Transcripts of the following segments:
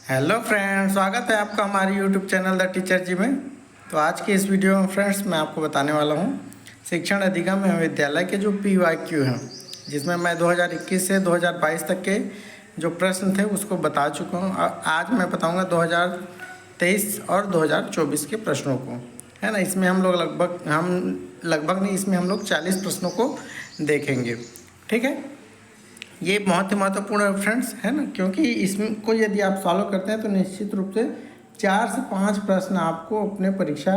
Hello friends, स्वागत है आपका हमारे यूट्यूब चैनल द टीचर जी में। तो आज की इस वीडियो में फ्रेंड्स मैं आपको बताने वाला हूँ शिक्षण अधिगम महाविद्यालय के जो PYQ हैं, जिसमें मैं 2021 से 2022 तक के जो प्रश्न थे उसको बता चुका हूँ। आज मैं बताऊँगा 2023 और 2024 के प्रश्नों को, है ना। इसमें हम लगभग नहीं, इसमें हम लोग 40 प्रश्नों को देखेंगे, ठीक है। ये बहुत ही महत्वपूर्ण है फ्रेंड्स, है ना, क्योंकि इसको यदि आप सॉल्व करते हैं तो निश्चित रूप से 4 से 5 प्रश्न आपको अपने परीक्षा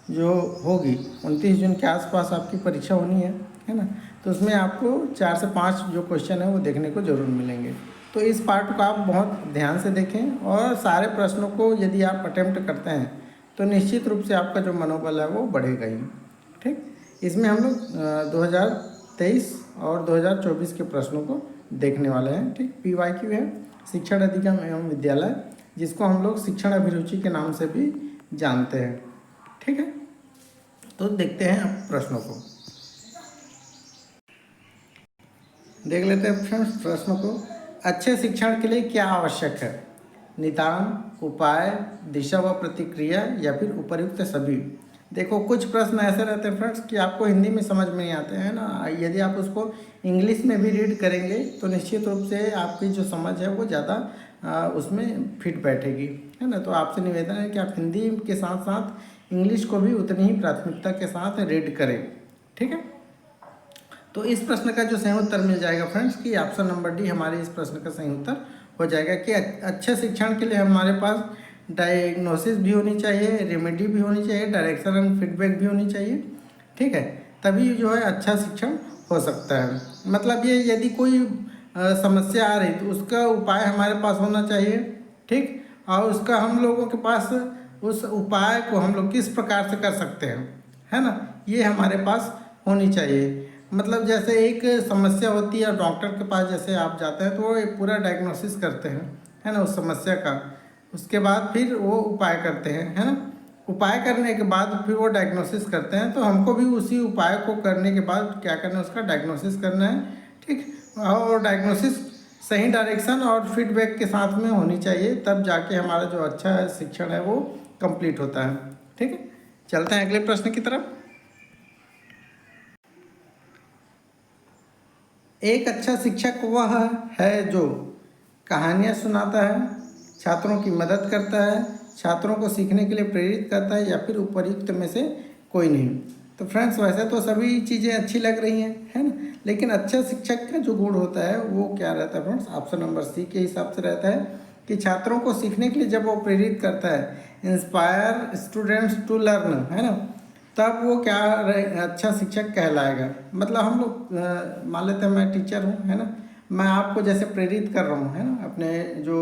जो होगी 29 जून के आसपास आपकी परीक्षा होनी है ना। तो उसमें आपको 4 से 5 जो क्वेश्चन है वो देखने को ज़रूर मिलेंगे। तो इस पार्ट को आप बहुत ध्यान से देखें और सारे प्रश्नों को यदि आप अटेम्प्ट करते हैं तो निश्चित रूप से आपका जो मनोबल है वो बढ़ेगा ही, ठीक। इसमें हम लोग 2023 और 2024 के प्रश्नों को देखने वाले हैं, ठीक। PYQ है शिक्षण अधिगम एवं विद्यालय, जिसको हम लोग शिक्षण अभिरुचि के नाम से भी जानते हैं, ठीक है। तो देखते हैं अब प्रश्नों को, देख लेते हैं फ्रेंड्स प्रश्नों को। अच्छे शिक्षण के लिए क्या आवश्यक है? निदान, उपाय, दिशा व प्रतिक्रिया या फिर उपर्युक्त सभी। देखो, कुछ प्रश्न ऐसे रहते हैं फ्रेंड्स कि आपको हिंदी में समझ में नहीं आते हैं ना। यदि आप उसको इंग्लिश में भी रीड करेंगे तो निश्चित रूप से आपकी जो समझ है वो ज़्यादा उसमें फिट बैठेगी, है ना। तो आपसे निवेदन है कि आप हिंदी के साथ साथ इंग्लिश को भी उतनी ही प्राथमिकता के साथ रीड करें, ठीक है। तो इस प्रश्न का जो सही उत्तर मिल जाएगा फ्रेंड्स कि ऑप्शन नंबर डी हमारे इस प्रश्न का सही उत्तर हो जाएगा कि अच्छे शिक्षण के लिए हमारे पास डायग्नोसिस भी होनी चाहिए, रेमेडी भी होनी चाहिए, डायरेक्शन एंड फीडबैक भी होनी चाहिए, ठीक है। तभी जो है अच्छा शिक्षण हो सकता है। मतलब ये यदि कोई समस्या आ रही तो उसका उपाय हमारे पास होना चाहिए, ठीक। और उसका हम लोगों के पास उस उपाय को हम लोग किस प्रकार से कर सकते हैं, है ना, ये हमारे पास होनी चाहिए। मतलब जैसे एक समस्या होती है, डॉक्टर के पास जैसे आप जाते हैं तो वो एक पूरा डायग्नोसिस करते हैं, है ना, उस समस्या का। उसके बाद फिर वो उपाय करते हैं, है ना। उपाय करने के बाद फिर वो डायग्नोसिस करते हैं। तो हमको भी उसी उपाय को करने के बाद क्या करना है, उसका डायग्नोसिस करना है, ठीक। और डायग्नोसिस सही डायरेक्शन और फीडबैक के साथ में होनी चाहिए, तब जाके हमारा जो अच्छा शिक्षण है वो कंप्लीट होता है, ठीक है। चलते हैं अगले प्रश्न की तरफ। एक अच्छा शिक्षक वह है जो कहानियाँ सुनाता है, छात्रों की मदद करता है, छात्रों को सीखने के लिए प्रेरित करता है, या फिर उपर्युक्त में से कोई नहीं। तो फ्रेंड्स, वैसे तो सभी चीज़ें अच्छी लग रही हैं, है ना, लेकिन अच्छा शिक्षक का जो गुण होता है वो क्या रहता है फ्रेंड्स? ऑप्शन नंबर सी के हिसाब से रहता है कि छात्रों को सीखने के लिए जब वो प्रेरित करता है, इंस्पायर स्टूडेंट्स टू लर्न, है ना, तब वो क्या अच्छा शिक्षक कहलाएगा। मतलब हम लोग मान लेते हैं मैं टीचर हूँ, है ना, मैं आपको जैसे प्रेरित कर रहा हूँ, है ना, अपने जो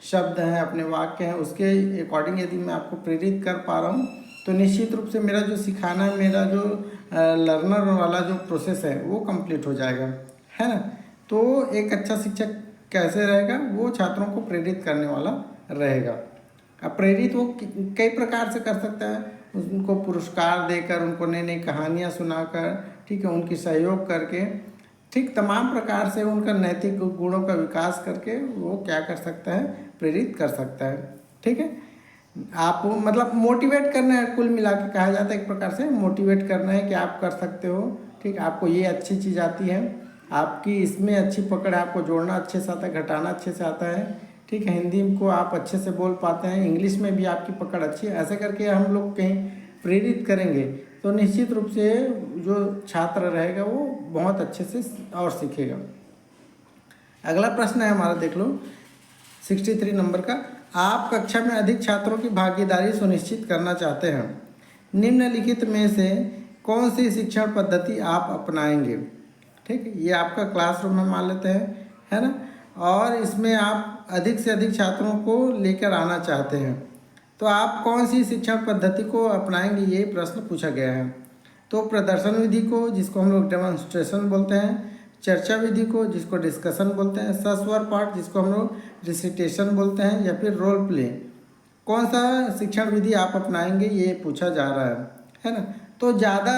शब्द हैं, अपने वाक्य हैं, उसके अकॉर्डिंग यदि मैं आपको प्रेरित कर पा रहा हूँ तो निश्चित रूप से मेरा जो सिखाना है, मेरा जो लर्नर वाला जो प्रोसेस है वो कंप्लीट हो जाएगा, है ना। तो एक अच्छा शिक्षक कैसे रहेगा? वो छात्रों को प्रेरित करने वाला रहेगा। अब प्रेरित वो कई प्रकार से कर सकता है, उनको पुरस्कार देकर, उनको नई नई कहानियाँ सुनाकर, ठीक है, उनकी सहयोग करके, ठीक, तमाम प्रकार से उनका नैतिक गुणों का विकास करके वो क्या कर सकता है? प्रेरित कर सकता है, ठीक है। आप मतलब मोटिवेट करना है, कुल मिला के कहा जाता है एक प्रकार से मोटिवेट करना है कि आप कर सकते हो, ठीक, आपको ये अच्छी चीज़ आती है, आपकी इसमें अच्छी पकड़ है, आपको जोड़ना अच्छे से आता है, घटाना अच्छे से आता है, ठीक है, हिंदी को आप अच्छे से बोल पाते हैं, इंग्लिश में भी आपकी पकड़ अच्छी है। ऐसे करके हम लोग कहीं प्रेरित करेंगे तो निश्चित रूप से जो छात्र रहेगा वो बहुत अच्छे से और सीखेगा। अगला प्रश्न है हमारा, देख लो 63 नंबर का। आप कक्षा में अधिक छात्रों की भागीदारी सुनिश्चित करना चाहते हैं, निम्नलिखित में से कौन सी शिक्षण पद्धति आप अपनाएंगे? ठीक है, ये आपका क्लासरूम में मान लेते हैं, है ना, और इसमें आप अधिक से अधिक छात्रों को लेकर आना चाहते हैं, तो आप कौन सी शिक्षण पद्धति को अपनाएंगे? ये प्रश्न पूछा गया है। तो प्रदर्शन विधि को, जिसको हम लोग डेमोन्स्ट्रेशन बोलते हैं, चर्चा विधि को, जिसको डिस्कशन बोलते हैं, सस्वर पाठ, जिसको हम लोग रिसिटेशन बोलते हैं, या फिर रोल प्ले, कौन सा शिक्षण विधि आप अपनाएंगे, ये पूछा जा रहा है ना। तो ज़्यादा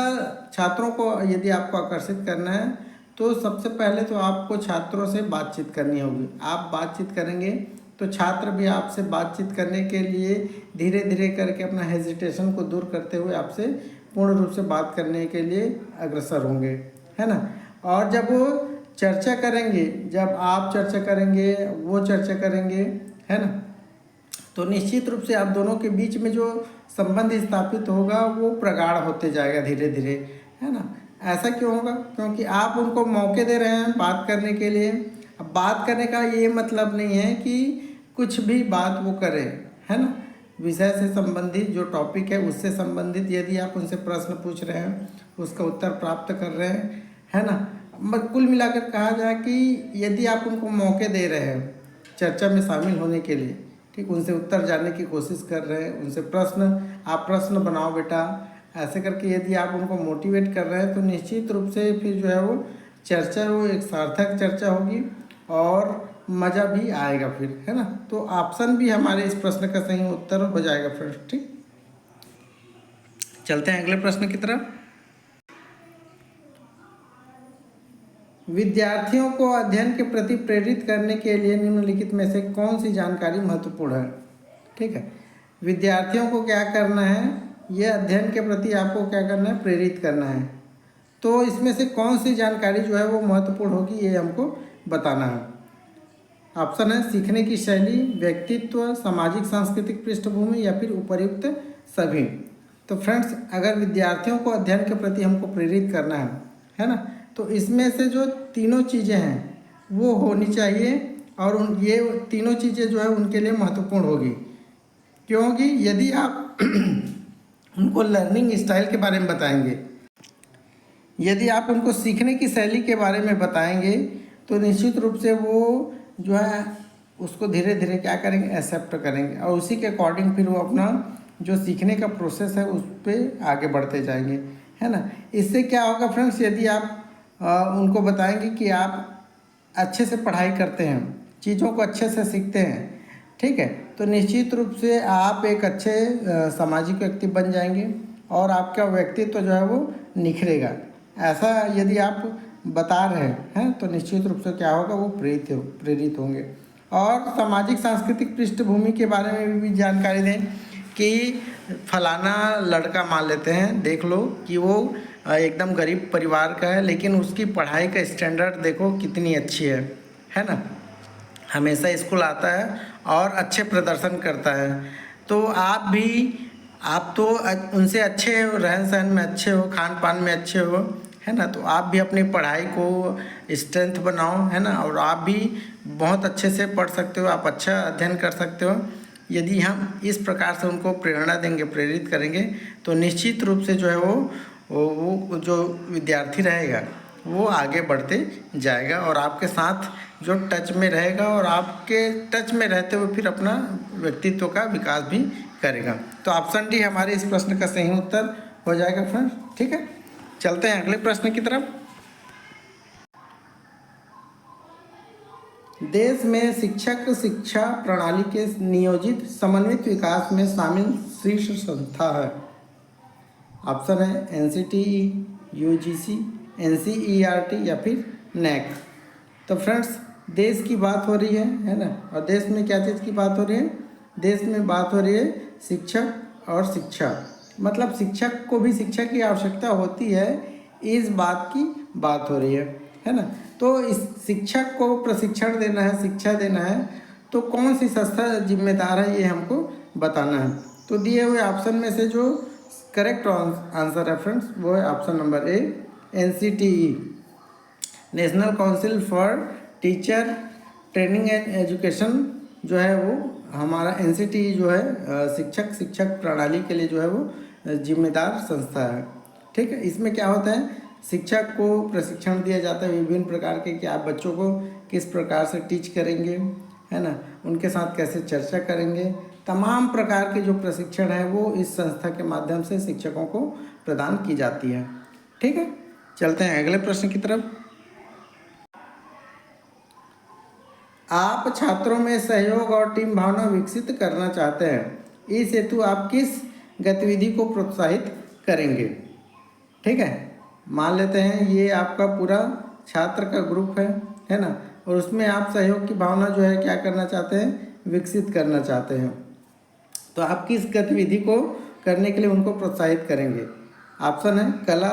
छात्रों को यदि आपको आकर्षित करना है तो सबसे पहले तो आपको छात्रों से बातचीत करनी होगी। आप बातचीत करेंगे तो छात्र भी आपसे बातचीत करने के लिए धीरे धीरे करके अपना हेजिटेशन को दूर करते हुए आपसे पूर्ण रूप से बात करने के लिए अग्रसर होंगे, है ना। और जब वो चर्चा करेंगे, जब आप चर्चा करेंगे, वो चर्चा करेंगे, है ना, तो निश्चित रूप से आप दोनों के बीच में जो संबंध स्थापित होगा वो प्रगाढ़ होते जाएगा धीरे धीरे, है ना। ऐसा क्यों होगा? क्योंकि आप उनको मौके दे रहे हैं बात करने के लिए। अब बात करने का ये मतलब नहीं है कि कुछ भी बात वो करें, है ना। विषय से संबंधित जो टॉपिक है उससे संबंधित यदि आप उनसे प्रश्न पूछ रहे हैं, उसका उत्तर प्राप्त कर रहे हैं, है ना। कुल मिलाकर कहा जाए कि यदि आप उनको मौके दे रहे हैं चर्चा में शामिल होने के लिए, ठीक, उनसे उत्तर जानने की कोशिश कर रहे हैं, उनसे आप प्रश्न बनाओ बेटा, ऐसे करके यदि आप उनको मोटिवेट कर रहे हैं तो निश्चित रूप से फिर जो है वो चर्चा, वो एक सार्थक चर्चा होगी और मज़ा भी आएगा फिर, है ना। तो ऑप्शन भी हमारे इस प्रश्न का सही उत्तर हो जाएगा फ्रेंड्स। ठीक, चलते हैं अगले प्रश्न की तरफ। विद्यार्थियों को अध्ययन के प्रति प्रेरित करने के लिए निम्नलिखित में से कौन सी जानकारी महत्वपूर्ण है? ठीक है, विद्यार्थियों को क्या करना है, ये अध्ययन के प्रति आपको क्या करना है, प्रेरित करना है। तो इसमें से कौन सी जानकारी जो है वो महत्वपूर्ण होगी, ये हमको बताना है। ऑप्शन है सीखने की शैली, व्यक्तित्व, सामाजिक सांस्कृतिक पृष्ठभूमि या फिर उपर्युक्त सभी। तो फ्रेंड्स, अगर विद्यार्थियों को अध्ययन के प्रति हमको प्रेरित करना है ना, तो इसमें से जो तीनों चीज़ें हैं वो होनी चाहिए और ये तीनों चीज़ें जो है उनके लिए महत्वपूर्ण होगी। क्योंकि यदि आप उनको लर्निंग स्टाइल के बारे में बताएंगे, यदि आप उनको सीखने की शैली के बारे में बताएंगे तो निश्चित रूप से वो जो है उसको धीरे धीरे क्या करेंगे, एक्सेप्ट करेंगे और उसी के अकॉर्डिंग फिर वो अपना जो सीखने का प्रोसेस है उस पर आगे बढ़ते जाएंगे, है ना। इससे क्या होगा फ्रेंड्स, यदि आप उनको बताएंगे कि आप अच्छे से पढ़ाई करते हैं, चीज़ों को अच्छे से सीखते हैं, ठीक है, तो निश्चित रूप से आप एक अच्छे सामाजिक व्यक्ति बन जाएंगे और आपका व्यक्तित्व जो है वो निखरेगा। ऐसा यदि आप बता रहे हैं तो निश्चित रूप से क्या होगा, वो प्रेरित होंगे। और सामाजिक सांस्कृतिक पृष्ठभूमि के बारे में भी जानकारी दें कि फलाना लड़का मान लेते हैं, देख लो कि वो एकदम गरीब परिवार का है लेकिन उसकी पढ़ाई का स्टैंडर्ड देखो कितनी अच्छी है ना, हमेशा स्कूल आता है और अच्छे प्रदर्शन करता है। तो आप तो उनसे अच्छे हो, रहन सहन में अच्छे हो, खान पान में अच्छे हो, है ना, तो आप भी अपनी पढ़ाई को स्ट्रेंथ बनाओ, है ना, और आप भी बहुत अच्छे से पढ़ सकते हो, आप अच्छा अध्ययन कर सकते हो। यदि हम इस प्रकार से उनको प्रेरणा देंगे, प्रेरित करेंगे तो निश्चित रूप से जो है वो जो विद्यार्थी रहेगा वो आगे बढ़ते जाएगा और आपके साथ जो टच में रहेगा और आपके टच में रहते हुए फिर अपना व्यक्तित्व का विकास भी करेगा। तो ऑप्शन डी हमारे इस प्रश्न का सही उत्तर हो जाएगा फ्रेंड्स। ठीक है, चलते हैं अगले प्रश्न की तरफ। देश में शिक्षक शिक्षा प्रणाली के नियोजित समन्वित विकास में शामिल शीर्ष संस्था है। ऑप्शन है एनसीटीई, यूजीसी, एनसीईआरटी या फिर नैक। तो फ्रेंड्स, देश की बात हो रही है ना, और देश में क्या चीज़ की बात हो रही है, देश में बात हो रही है शिक्षक और शिक्षा, मतलब शिक्षक को भी शिक्षा की आवश्यकता होती है, इस बात की बात हो रही है ना। तो इस शिक्षक को प्रशिक्षण देना है, शिक्षा देना है, तो कौन सी संस्था जिम्मेदार है ये हमको बताना है। तो दिए हुए ऑप्शन में से जो करेक्ट आंसर है फ्रेंड्स वो है option number A, NCTE, national council for teacher training and education जो है वो हमारा एनसीटीई जो है शिक्षक प्रणाली के लिए जो है वो जिम्मेदार संस्था है। ठीक है, इसमें क्या होता है, शिक्षक को प्रशिक्षण दिया जाता है विभिन्न प्रकार के कि आप बच्चों को किस प्रकार से टीच करेंगे, है ना, उनके साथ कैसे चर्चा करेंगे, तमाम प्रकार के जो प्रशिक्षण है वो इस संस्था के माध्यम से शिक्षकों को प्रदान की जाती है। ठीक है, चलते हैं अगले प्रश्न की तरफ। आप छात्रों में सहयोग और टीम भावना विकसित करना चाहते हैं, इस हेतु आप किस गतिविधि को प्रोत्साहित करेंगे। ठीक है, मान लेते हैं ये आपका पूरा छात्र का ग्रुप है ना, और उसमें आप सहयोग की भावना जो है क्या करना चाहते हैं, विकसित करना चाहते हैं। तो आप किस गतिविधि को करने के लिए उनको प्रोत्साहित करेंगे? ऑप्शन है कला,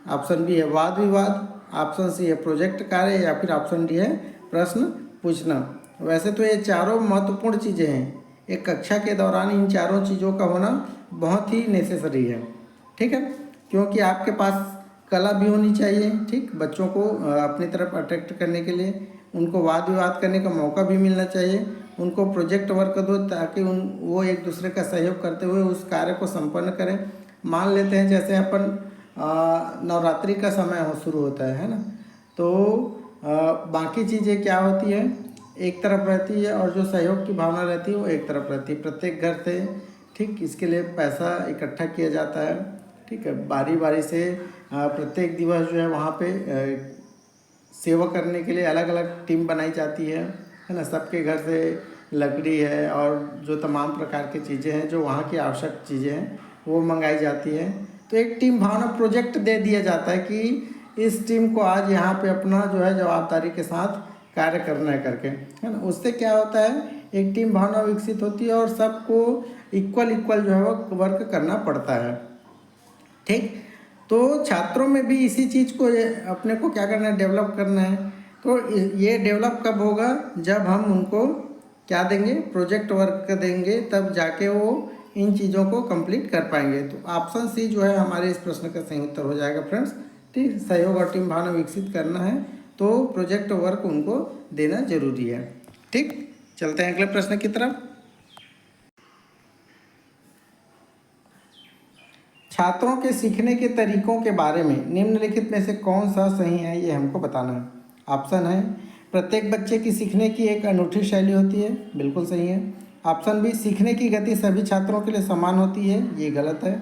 ऑप्शन बी है वाद विवाद, ऑप्शन सी है प्रोजेक्ट कार्य, या फिर ऑप्शन डी है प्रश्न पूछना। वैसे तो ये चारों महत्वपूर्ण चीज़ें हैं, एक कक्षा के दौरान इन चारों चीज़ों का होना बहुत ही नेसेसरी है, ठीक है। क्योंकि आपके पास कला भी होनी चाहिए, ठीक, बच्चों को अपनी तरफ अट्रैक्ट करने के लिए, उनको वाद विवाद करने का मौका भी मिलना चाहिए, उनको प्रोजेक्ट वर्क दो ताकि वो एक दूसरे का सहयोग करते हुए उस कार्य को संपन्न करें। मान लेते हैं जैसे अपन नवरात्रि का समय शुरू होता है ना, तो बाकी चीज़ें क्या होती है, एक तरफ रहती है, और जो सहयोग की भावना रहती है वो एक तरफ रहती है। प्रत्येक घर से, ठीक, इसके लिए पैसा इकट्ठा किया जाता है, ठीक है, बारी बारी से प्रत्येक दिवस जो है वहाँ पे सेवा करने के लिए अलग अलग टीम बनाई जाती है ना। सबके घर से लकड़ी है और जो तमाम प्रकार की चीज़ें हैं, जो वहाँ की आवश्यक चीज़ें हैं, वो मंगाई जाती है। तो एक टीम भावना प्रोजेक्ट दे दिया जाता है कि इस टीम को आज यहाँ पे अपना जो है जवाबदारी के साथ कार्य करना है करके, है ना। उससे क्या होता है, एक टीम भावना विकसित होती है और सबको इक्वल जो है वो वर्क करना पड़ता है, ठीक। तो छात्रों में भी इसी चीज़ को अपने को क्या करना है, डेवलप करना है। तो ये डेवलप कब होगा, जब हम उनको क्या देंगे, प्रोजेक्ट वर्क देंगे, तब जाके वो इन चीज़ों को कंप्लीट कर पाएंगे। तो ऑप्शन सी जो है हमारे इस प्रश्न का सही उत्तर हो जाएगा फ्रेंड्स, ठीक। सहयोग और टीम भावना विकसित करना है तो प्रोजेक्ट वर्क उनको देना जरूरी है, ठीक। चलते हैं अगले प्रश्न की तरफ। छात्रों के सीखने के तरीकों के बारे में निम्नलिखित में से कौन सा सही है, ये हमको बताना है। ऑप्शन है प्रत्येक बच्चे की सीखने की एक अनूठी शैली होती है, बिल्कुल सही है। ऑप्शन बी सीखने की गति सभी छात्रों के लिए समान होती है, ये गलत है।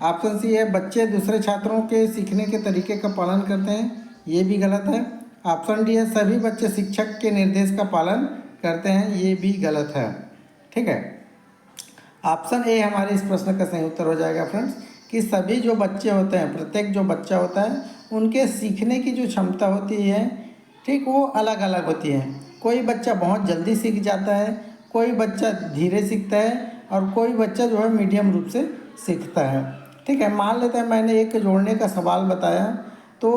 ऑप्शन सी है बच्चे दूसरे छात्रों के सीखने के तरीके का पालन करते हैं, ये भी गलत है। ऑप्शन डी है सभी बच्चे शिक्षक के निर्देश का पालन करते हैं, ये भी गलत है, ठीक है। ऑप्शन ए हमारे इस प्रश्न का सही उत्तर हो जाएगा फ्रेंड्स, कि सभी जो बच्चे होते हैं, प्रत्येक जो बच्चा होता है, उनके सीखने की जो क्षमता होती है, ठीक, वो अलग अलग होती है। कोई बच्चा बहुत जल्दी सीख जाता है, कोई बच्चा धीरे सीखता है, और कोई बच्चा जो है मीडियम रूप से सीखता है, ठीक है। मान लेते हैं मैंने एक जोड़ने का सवाल बताया, तो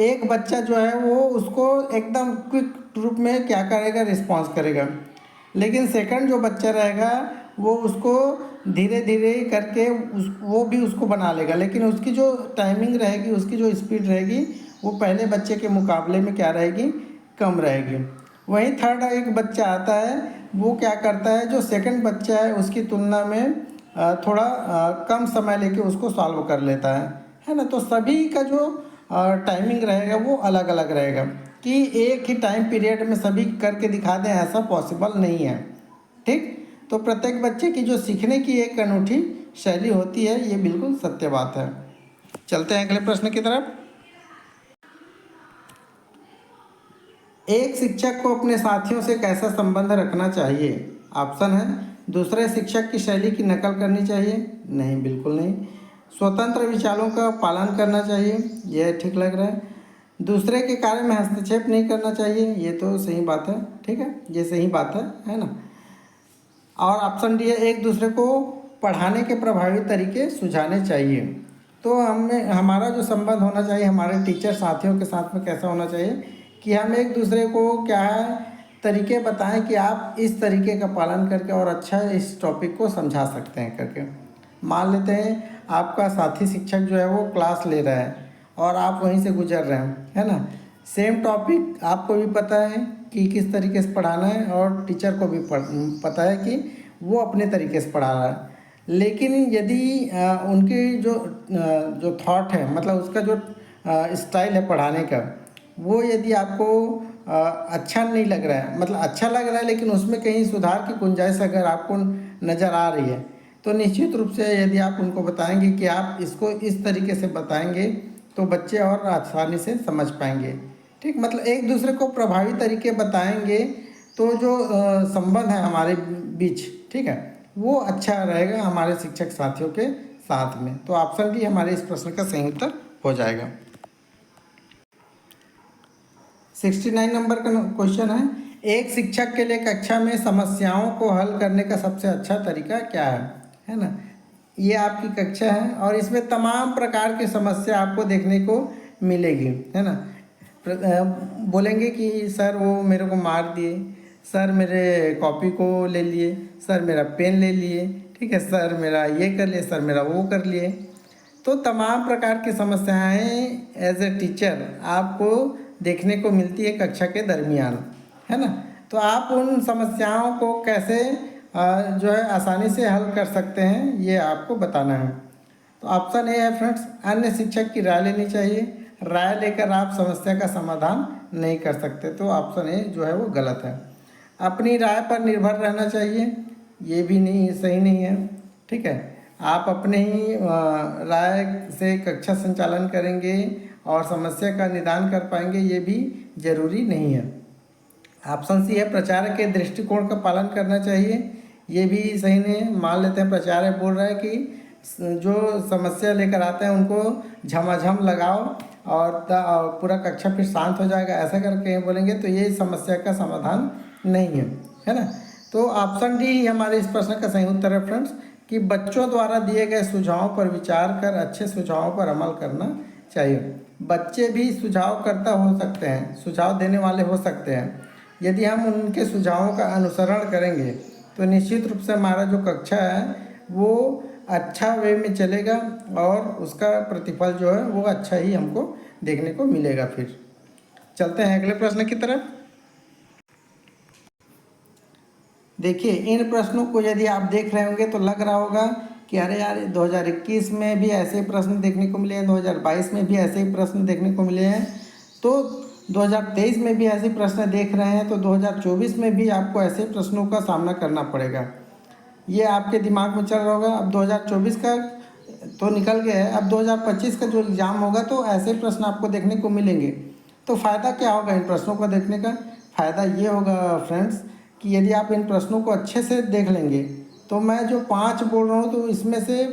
एक बच्चा जो है वो उसको एकदम क्विक रूप में क्या करेगा, रिस्पॉन्स करेगा। लेकिन सेकंड जो बच्चा रहेगा वो उसको धीरे धीरे करके वो भी उसको बना लेगा, लेकिन उसकी जो टाइमिंग रहेगी, उसकी जो स्पीड रहेगी, वो पहले बच्चे के मुकाबले में क्या रहेगी, कम रहेगी। वहीं थर्ड एक बच्चा आता है, वो क्या करता है, जो सेकंड बच्चा है उसकी तुलना में थोड़ा कम समय लेके उसको सॉल्व कर लेता है ना। तो सभी का जो टाइमिंग रहेगा वो अलग अलग रहेगा, कि एक ही टाइम पीरियड में सभी करके दिखा दें, ऐसा पॉसिबल नहीं है, ठीक। तो प्रत्येक बच्चे की जो सीखने की एक अनूठी शैली होती है, ये बिल्कुल सत्य बात है। चलते हैं अगले प्रश्न की तरफ। एक शिक्षक को अपने साथियों से कैसा संबंध रखना चाहिए? ऑप्शन है दूसरे शिक्षक की शैली की नकल करनी चाहिए, नहीं, बिल्कुल नहीं। स्वतंत्र विचारों का पालन करना चाहिए, यह ठीक लग रहा है। दूसरे के कार्य में हस्तक्षेप नहीं करना चाहिए, ये तो सही बात है, ठीक है, ये सही बात है ना। और ऑप्शन डी है एक दूसरे को पढ़ाने के प्रभावी तरीके सुझाने चाहिए। तो हमें हमारा जो संबंध होना चाहिए हमारे टीचर साथियों के साथ में कैसा होना चाहिए, कि हम एक दूसरे को क्या है तरीके बताएं कि आप इस तरीके का पालन करके और अच्छा इस टॉपिक को समझा सकते हैं करके। मान लेते हैं आपका साथी शिक्षक जो है वो क्लास ले रहा है और आप वहीं से गुजर रहे हैं, है ना। सेम टॉपिक आपको भी पता है कि किस तरीके से पढ़ाना है, और टीचर को भी पता है कि वो अपने तरीके से पढ़ा रहा है। लेकिन यदि उनकी जो थॉट है, मतलब उसका जो स्टाइल है पढ़ाने का, वो यदि आपको अच्छा नहीं लग रहा है, मतलब अच्छा लग रहा है लेकिन उसमें कहीं सुधार की गुंजाइश अगर आपको नज़र आ रही है, तो निश्चित रूप से यदि आप उनको बताएंगे कि आप इसको इस तरीके से बताएंगे, तो बच्चे और आसानी से समझ पाएंगे, ठीक। मतलब एक दूसरे को प्रभावी तरीके बताएंगे तो जो संबंध है हमारे बीच, ठीक है, वो अच्छा रहेगा हमारे शिक्षक साथियों के साथ में। तो ऑप्शन डी हमारे इस प्रश्न का सही उत्तर हो जाएगा। 69 नंबर का क्वेश्चन है, एक शिक्षक के लिए कक्षा में समस्याओं को हल करने का सबसे अच्छा तरीका क्या है ना। ये आपकी कक्षा है और इसमें तमाम प्रकार की समस्या आपको देखने को मिलेगी, है ना। बोलेंगे कि सर वो मेरे को मार दिए, सर मेरे कॉपी को ले लिए, सर मेरा पेन ले लिए, ठीक है, सर मेरा ये कर लिए, सर मेरा वो कर लिए। तो तमाम प्रकार की समस्याएं एज ए टीचर आपको देखने को मिलती है कक्षा के दरमियान, है ना। तो आप उन समस्याओं को कैसे जो है आसानी से हल कर सकते हैं, ये आपको बताना है। तो ऑप्शन ए है फ्रेंड्स, अन्य शिक्षक की राय लेनी चाहिए। राय लेकर आप समस्या का समाधान नहीं कर सकते, तो ऑप्शन ए जो है वो गलत है। अपनी राय पर निर्भर रहना चाहिए, ये भी नहीं, सही नहीं है, ठीक है। आप अपने ही राय से कक्षा संचालन करेंगे और समस्या का निदान कर पाएंगे, ये भी जरूरी नहीं है। ऑप्शन सी है, प्राचार्य के दृष्टिकोण का पालन करना चाहिए, ये भी सही नहीं है। मान लेते हैं प्राचार्य बोल रहा है कि जो समस्या लेकर आते हैं उनको झमाझम लगाओ और पूरा कक्षा फिर शांत हो जाएगा, ऐसा करके बोलेंगे तो ये समस्या का समाधान नहीं है ना। तो ऑप्शन डी ही हमारे इस प्रश्न का सही उत्तर है फ्रेंड्स, कि बच्चों द्वारा दिए गए सुझावों पर विचार कर अच्छे सुझावों पर अमल करना चाहिए। बच्चे भी सुझावकर्ता हो सकते हैं, सुझाव देने वाले हो सकते हैं। यदि हम उनके सुझावों का अनुसरण करेंगे तो निश्चित रूप से हमारा जो कक्षा है वो अच्छा वे में चलेगा और उसका प्रतिफल जो है वो अच्छा ही हमको देखने को मिलेगा। फिर चलते हैं अगले प्रश्न की तरफ। देखिए, इन प्रश्नों को यदि आप देख रहे होंगे तो लग रहा होगा कि अरे यार 2021 में भी ऐसे प्रश्न देखने को मिले हैं, 2022 में भी ऐसे ही प्रश्न देखने को मिले हैं, तो 2023 में भी ऐसे प्रश्न देख रहे हैं, तो 2024 में भी आपको ऐसे प्रश्नों का सामना करना पड़ेगा। ये आपके दिमाग में चल रहा होगा। अब 2024 का तो निकल गया है, अब 2025 का जो एग्ज़ाम होगा तो ऐसे प्रश्न आपको देखने को मिलेंगे। तो फ़ायदा क्या होगा इन प्रश्नों को देखने का? फ़ायदा ये होगा फ्रेंड्स कि यदि आप इन प्रश्नों को अच्छे से देख लेंगे तो मैं जो 5 बोल रहा हूँ तो इसमें से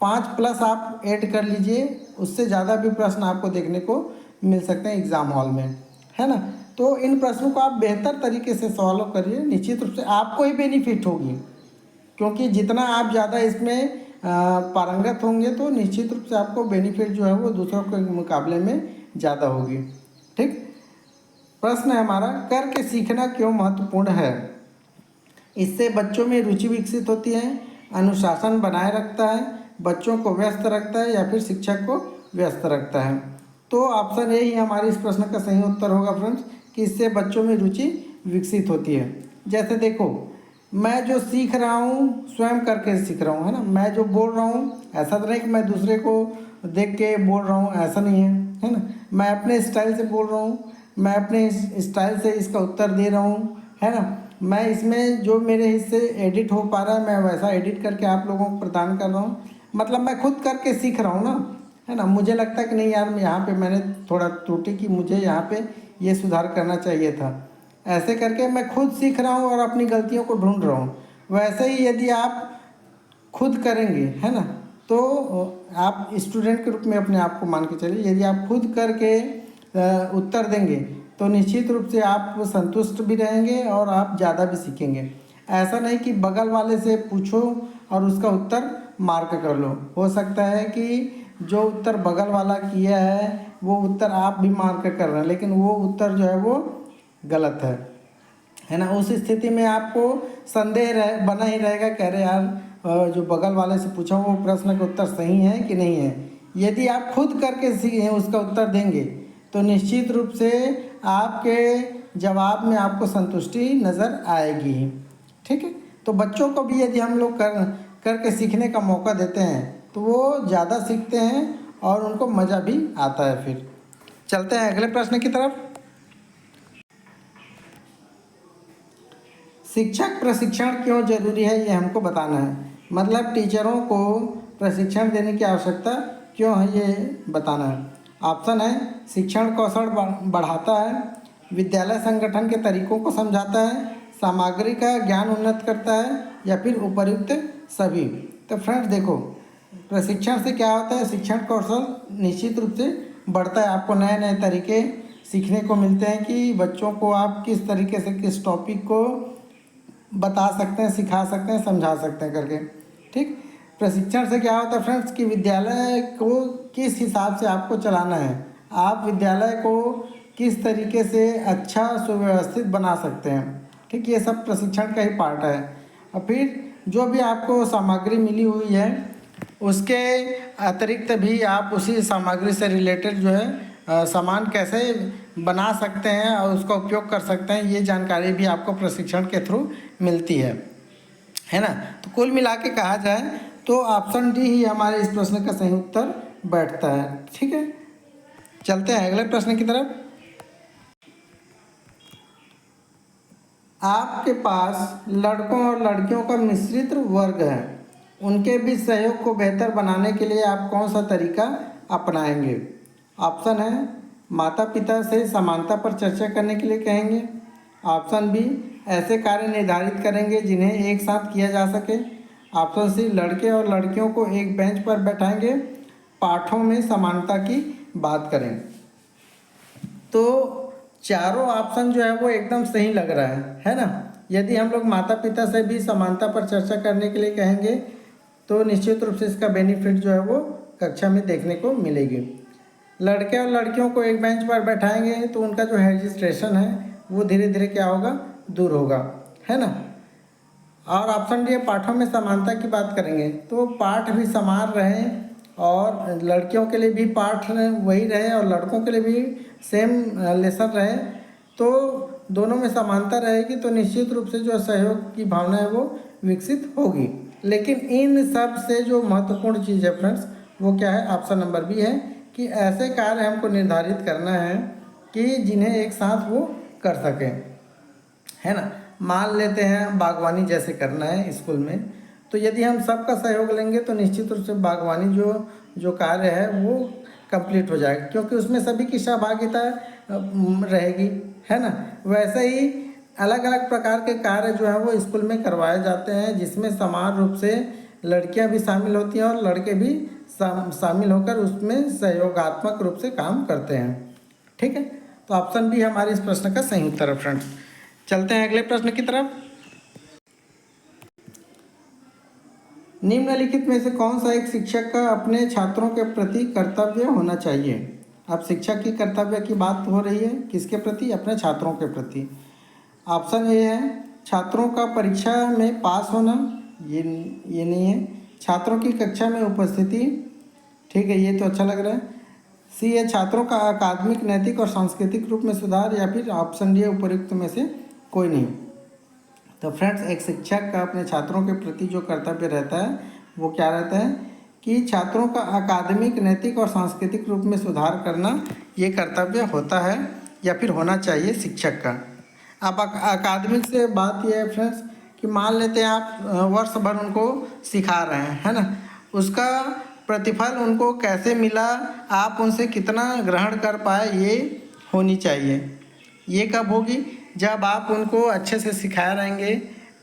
5 प्लस आप ऐड कर लीजिए, उससे ज़्यादा भी प्रश्न आपको देखने को मिल सकते हैं एग्ज़ाम हॉल में, है ना। तो इन प्रश्नों को आप बेहतर तरीके से सॉल्व करिए, निश्चित रूप से आपको ही बेनिफिट होगी, क्योंकि जितना आप ज़्यादा इसमें पारंगत होंगे तो निश्चित रूप से आपको बेनिफिट जो है वो दूसरों के मुकाबले में ज़्यादा होगी। ठीक, प्रश्न है हमारा, करके सीखना क्यों महत्वपूर्ण है? इससे बच्चों में रुचि विकसित होती है, अनुशासन बनाए रखता है, बच्चों को व्यस्त रखता है या फिर शिक्षक को व्यस्त रखता है। तो ऑप्शन ए ही हमारे इस प्रश्न का सही उत्तर होगा फ्रेंड्स, कि इससे बच्चों में रुचि विकसित होती है। जैसे देखो, मैं जो सीख रहा हूँ स्वयं करके सीख रहा हूँ, है ना। मैं जो बोल रहा हूँ ऐसा तो नहीं कि मैं दूसरे को देख के बोल रहा हूँ, ऐसा नहीं है ना। मैं अपने स्टाइल से बोल रहा हूँ, मैं अपने स्टाइल से इसका उत्तर दे रहा हूँ, है ना। मैं इसमें जो मेरे हिस्से एडिट हो पा रहा है मैं वैसा एडिट करके आप लोगों को प्रदान कर रहा हूँ, मतलब मैं खुद करके सीख रहा हूँ ना, है ना। मुझे लगता है कि नहीं यार, यहाँ पे मैंने थोड़ा त्रुटि की, मुझे यहाँ पे ये सुधार करना चाहिए था, ऐसे करके मैं खुद सीख रहा हूँ और अपनी गलतियों को ढूंढ रहा हूँ। वैसे ही यदि आप खुद करेंगे, है ना, तो आप स्टूडेंट के रूप में अपने आप को मान के चलिए, यदि आप खुद करके उत्तर देंगे तो निश्चित रूप से आप संतुष्ट भी रहेंगे और आप ज़्यादा भी सीखेंगे। ऐसा नहीं कि बगल वाले से पूछो और उसका उत्तर मार्क कर लो। हो सकता है कि जो उत्तर बगल वाला किया है वो उत्तर आप भी मार्क कर रहे हैं, लेकिन वो उत्तर जो है वो गलत है ना। उस स्थिति में आपको संदेह बना ही रहेगा, कह रहे यार जो बगल वाले से पूछा वो प्रश्न का उत्तर सही है कि नहीं है। यदि आप खुद करके उसका उत्तर देंगे तो निश्चित रूप से आपके जवाब में आपको संतुष्टि नज़र आएगी। ठीक है, तो बच्चों को भी यदि हम लोग करके सीखने का मौका देते हैं तो वो ज़्यादा सीखते हैं और उनको मज़ा भी आता है। फिर चलते हैं अगले प्रश्न की तरफ। शिक्षक प्रशिक्षण क्यों जरूरी है, ये हमको बताना है। मतलब टीचरों को प्रशिक्षण देने की आवश्यकता क्यों है, ये बताना है। ऑप्शन है, शिक्षण कौशल बढ़ाता है, विद्यालय संगठन के तरीकों को समझाता है, सामग्री का ज्ञान उन्नत करता है या फिर उपर्युक्त सभी। तो फ्रेंड्स देखो, प्रशिक्षण से क्या होता है, शिक्षण कौशल निश्चित रूप से बढ़ता है, आपको नए नए तरीके सीखने को मिलते हैं कि बच्चों को आप किस तरीके से किस टॉपिक को बता सकते हैं, सिखा सकते हैं, समझा सकते हैं करके। ठीक, प्रशिक्षण से क्या होता है फ्रेंड्स कि विद्यालय को किस हिसाब से आपको चलाना है, आप विद्यालय को किस तरीके से अच्छा सुव्यवस्थित बना सकते हैं। ठीक, ये सब प्रशिक्षण का ही पार्ट है। और फिर जो भी आपको सामग्री मिली हुई है उसके अतिरिक्त भी आप उसी सामग्री से रिलेटेड जो है सामान कैसे बना सकते हैं और उसका उपयोग कर सकते हैं, ये जानकारी भी आपको प्रशिक्षण के थ्रू मिलती है ना। तो कुल मिला के कहा जाए तो ऑप्शन डी ही हमारे इस प्रश्न का सही उत्तर बैठता है। ठीक है, चलते हैं अगले प्रश्न की तरफ। आपके पास लड़कों और लड़कियों का मिश्रित वर्ग है, उनके बीच सहयोग को बेहतर बनाने के लिए आप कौन सा तरीका अपनाएंगे। ऑप्शन है माता पिता से समानता पर चर्चा करने के लिए कहेंगे। ऑप्शन बी ऐसे कार्य निर्धारित करेंगे जिन्हें एक साथ किया जा सके। ऑप्शन सी लड़के और लड़कियों को एक बेंच पर बैठाएंगे, पाठों में समानता की बात करें। तो चारों ऑप्शन जो है वो एकदम सही लग रहा है ना। यदि हम लोग माता पिता से भी समानता पर चर्चा करने के लिए कहेंगे तो निश्चित रूप से इसका बेनिफिट जो है वो कक्षा में देखने को मिलेगी। लड़के और लड़कियों को एक बेंच पर बैठाएंगे तो उनका जो हेजिस्ट्रेशन है वो धीरे धीरे क्या होगा, दूर होगा, है ना। और ऑप्शन डी पाठों में समानता की बात करेंगे तो पाठ भी समान रहे और लड़कियों के लिए भी पाठ वही रहे और लड़कों के लिए भी सेम लेसन रहे, तो दोनों में समानता रहेगी तो निश्चित रूप से जो सहयोग की भावना है वो विकसित होगी। लेकिन इन सब से जो महत्वपूर्ण चीज़ है फ्रेंड्स वो क्या है, ऑप्शन नंबर बी है कि ऐसे कार्य हमको निर्धारित करना है कि जिन्हें एक साथ वो कर सकें, है ना। मान लेते हैं बागवानी जैसे करना है स्कूल में, तो यदि हम सबका सहयोग लेंगे तो निश्चित रूप से बागवानी जो कार्य है वो कंप्लीट हो जाएगा, क्योंकि उसमें सभी की सहभागिता रहेगी, है ना। वैसे ही अलग अलग प्रकार के कार्य जो है वो स्कूल में करवाए जाते हैं जिसमें समान रूप से लड़कियां भी शामिल होती हैं और लड़के भी शामिल होकर उसमें सहयोगात्मक रूप से काम करते हैं। ठीक है, तो ऑप्शन बी हमारे इस प्रश्न का सही उत्तर है फ्रेंड्स। चलते हैं अगले प्रश्न की तरफ। निम्नलिखित में से कौन सा एक शिक्षक का अपने छात्रों के प्रति कर्तव्य होना चाहिए। अब शिक्षक की कर्तव्य की बात हो रही है, किसके प्रति, अपने छात्रों के प्रति। ऑप्शन ए है छात्रों का परीक्षा में पास होना, ये नहीं है। छात्रों की कक्षा में उपस्थिति, ठीक है, ये तो अच्छा लग रहा है। सी है छात्रों का अकादमिक, नैतिक और सांस्कृतिक रूप में सुधार, या फिर ऑप्शन डी उपयुक्त में से कोई नहीं। तो फ्रेंड्स एक शिक्षक का अपने छात्रों के प्रति जो कर्तव्य रहता है वो क्या रहता है कि छात्रों का अकादमिक, नैतिक और सांस्कृतिक रूप में सुधार करना ये कर्तव्य होता है या फिर होना चाहिए शिक्षक का। अब अकादमिक से बात यह है फ्रेंड्स कि मान लेते हैं आप वर्ष भर उनको सिखा रहे हैं, है ना, उसका प्रतिफल उनको कैसे मिला, आप उनसे कितना ग्रहण कर पाए, ये होनी चाहिए। ये कब होगी, जब आप उनको अच्छे से सिखाए रहेंगे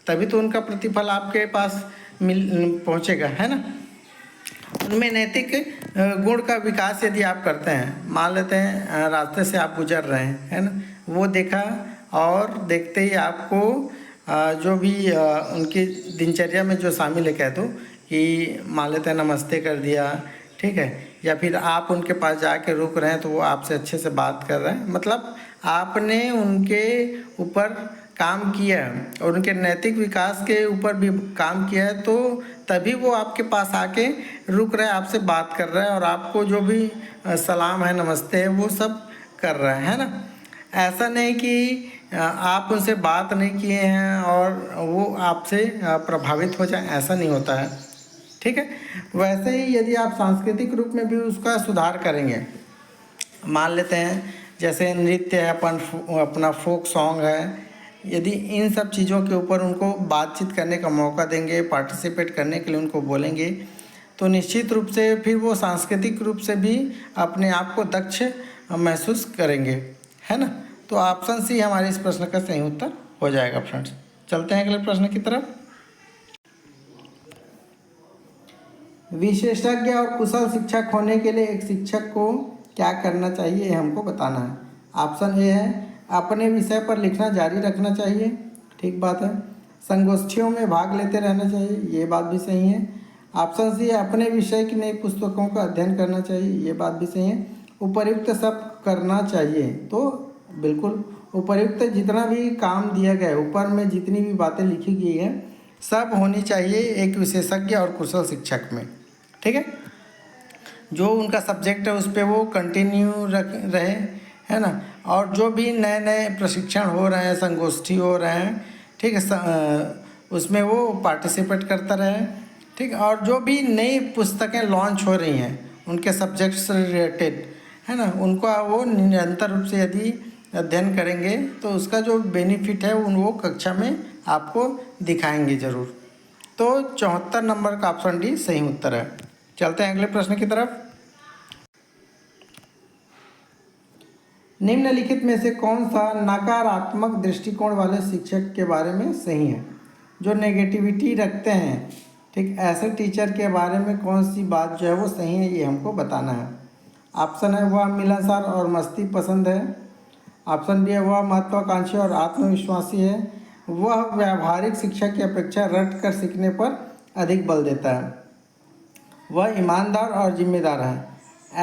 तभी तो उनका प्रतिफल आपके पास पहुँचेगा, है ना। उनमें नैतिक गुण का विकास यदि आप करते हैं, मान लेते हैं रास्ते से आप गुजर रहे हैं, है ना, वो देखा और देखते ही आपको जो भी उनकी दिनचर्या में जो शामिल है, कह दो कि मान लेते हैं नमस्ते कर दिया, ठीक है, या फिर आप उनके पास जाके रुक रहे हैं तो वो आपसे अच्छे से बात कर रहे हैं, मतलब आपने उनके ऊपर काम किया है और उनके नैतिक विकास के ऊपर भी काम किया है, तो तभी वो आपके पास आके रुक रहे हैं, आपसे बात कर रहे हैं और आपको जो भी सलाम है, नमस्ते है, वो सब कर रहे हैं, है ना। ऐसा नहीं कि आप उनसे बात नहीं किए हैं और वो आपसे प्रभावित हो जाए, ऐसा नहीं होता है, ठीक है। वैसे ही यदि आप सांस्कृतिक रूप में भी उसका सुधार करेंगे, मान लेते हैं जैसे नृत्य है, अपना फोक सॉन्ग है, यदि इन सब चीज़ों के ऊपर उनको बातचीत करने का मौका देंगे, पार्टिसिपेट करने के लिए उनको बोलेंगे, तो निश्चित रूप से फिर वो सांस्कृतिक रूप से भी अपने आप को दक्ष महसूस करेंगे, है ना। तो ऑप्शन सी हमारे इस प्रश्न का सही उत्तर हो जाएगा फ्रेंड्स। चलते हैं अगले प्रश्न की तरफ। विशेषज्ञ और कुशल शिक्षक होने के लिए एक शिक्षक को क्या करना चाहिए, हमको बताना है। ऑप्शन ए है अपने विषय पर लिखना जारी रखना चाहिए, ठीक बात है। संगोष्ठियों में भाग लेते रहना चाहिए, ये बात भी सही है। ऑप्शन सी है अपने विषय की नई पुस्तकों का अध्ययन करना चाहिए, ये बात भी सही है। उपर्युक्त सब करना चाहिए, तो बिल्कुल उपर्युक्त जितना भी काम दिया गया है, ऊपर में जितनी भी बातें लिखी गई है सब होनी चाहिए एक विशेषज्ञ और कुशल शिक्षक में, ठीक है। जो उनका सब्जेक्ट है उस पर वो कंटिन्यू रहे, है ना। और जो भी नए नए प्रशिक्षण हो रहे हैं, संगोष्ठी हो रहे हैं, ठीक है, उसमें वो पार्टिसिपेट करता रहे, ठीक है। और जो भी नई पुस्तकें लॉन्च हो रही हैं उनके सब्जेक्ट से रिलेटेड, है ना, उनका वो निरंतर रूप से यदि अध्ययन करेंगे तो उसका जो बेनिफिट है वो कक्षा में आपको दिखाएंगे ज़रूर। तो 74 नंबर का ऑप्शन डी सही उत्तर है। चलते हैं अगले प्रश्न की तरफ। निम्नलिखित में से कौन सा नकारात्मक दृष्टिकोण वाले शिक्षक के बारे में सही है? जो नेगेटिविटी रखते हैं, ठीक, ऐसे टीचर के बारे में कौन सी बात जो है वो सही है, ये हमको बताना है। ऑप्शन है वह मिलनसार और मस्ती पसंद है। ऑप्शन बी है वह महत्वाकांक्षी और आत्मविश्वासी है। वह व्यावहारिक शिक्षा की अपेक्षा रट कर सीखने पर अधिक बल देता है। वह ईमानदार और जिम्मेदार है।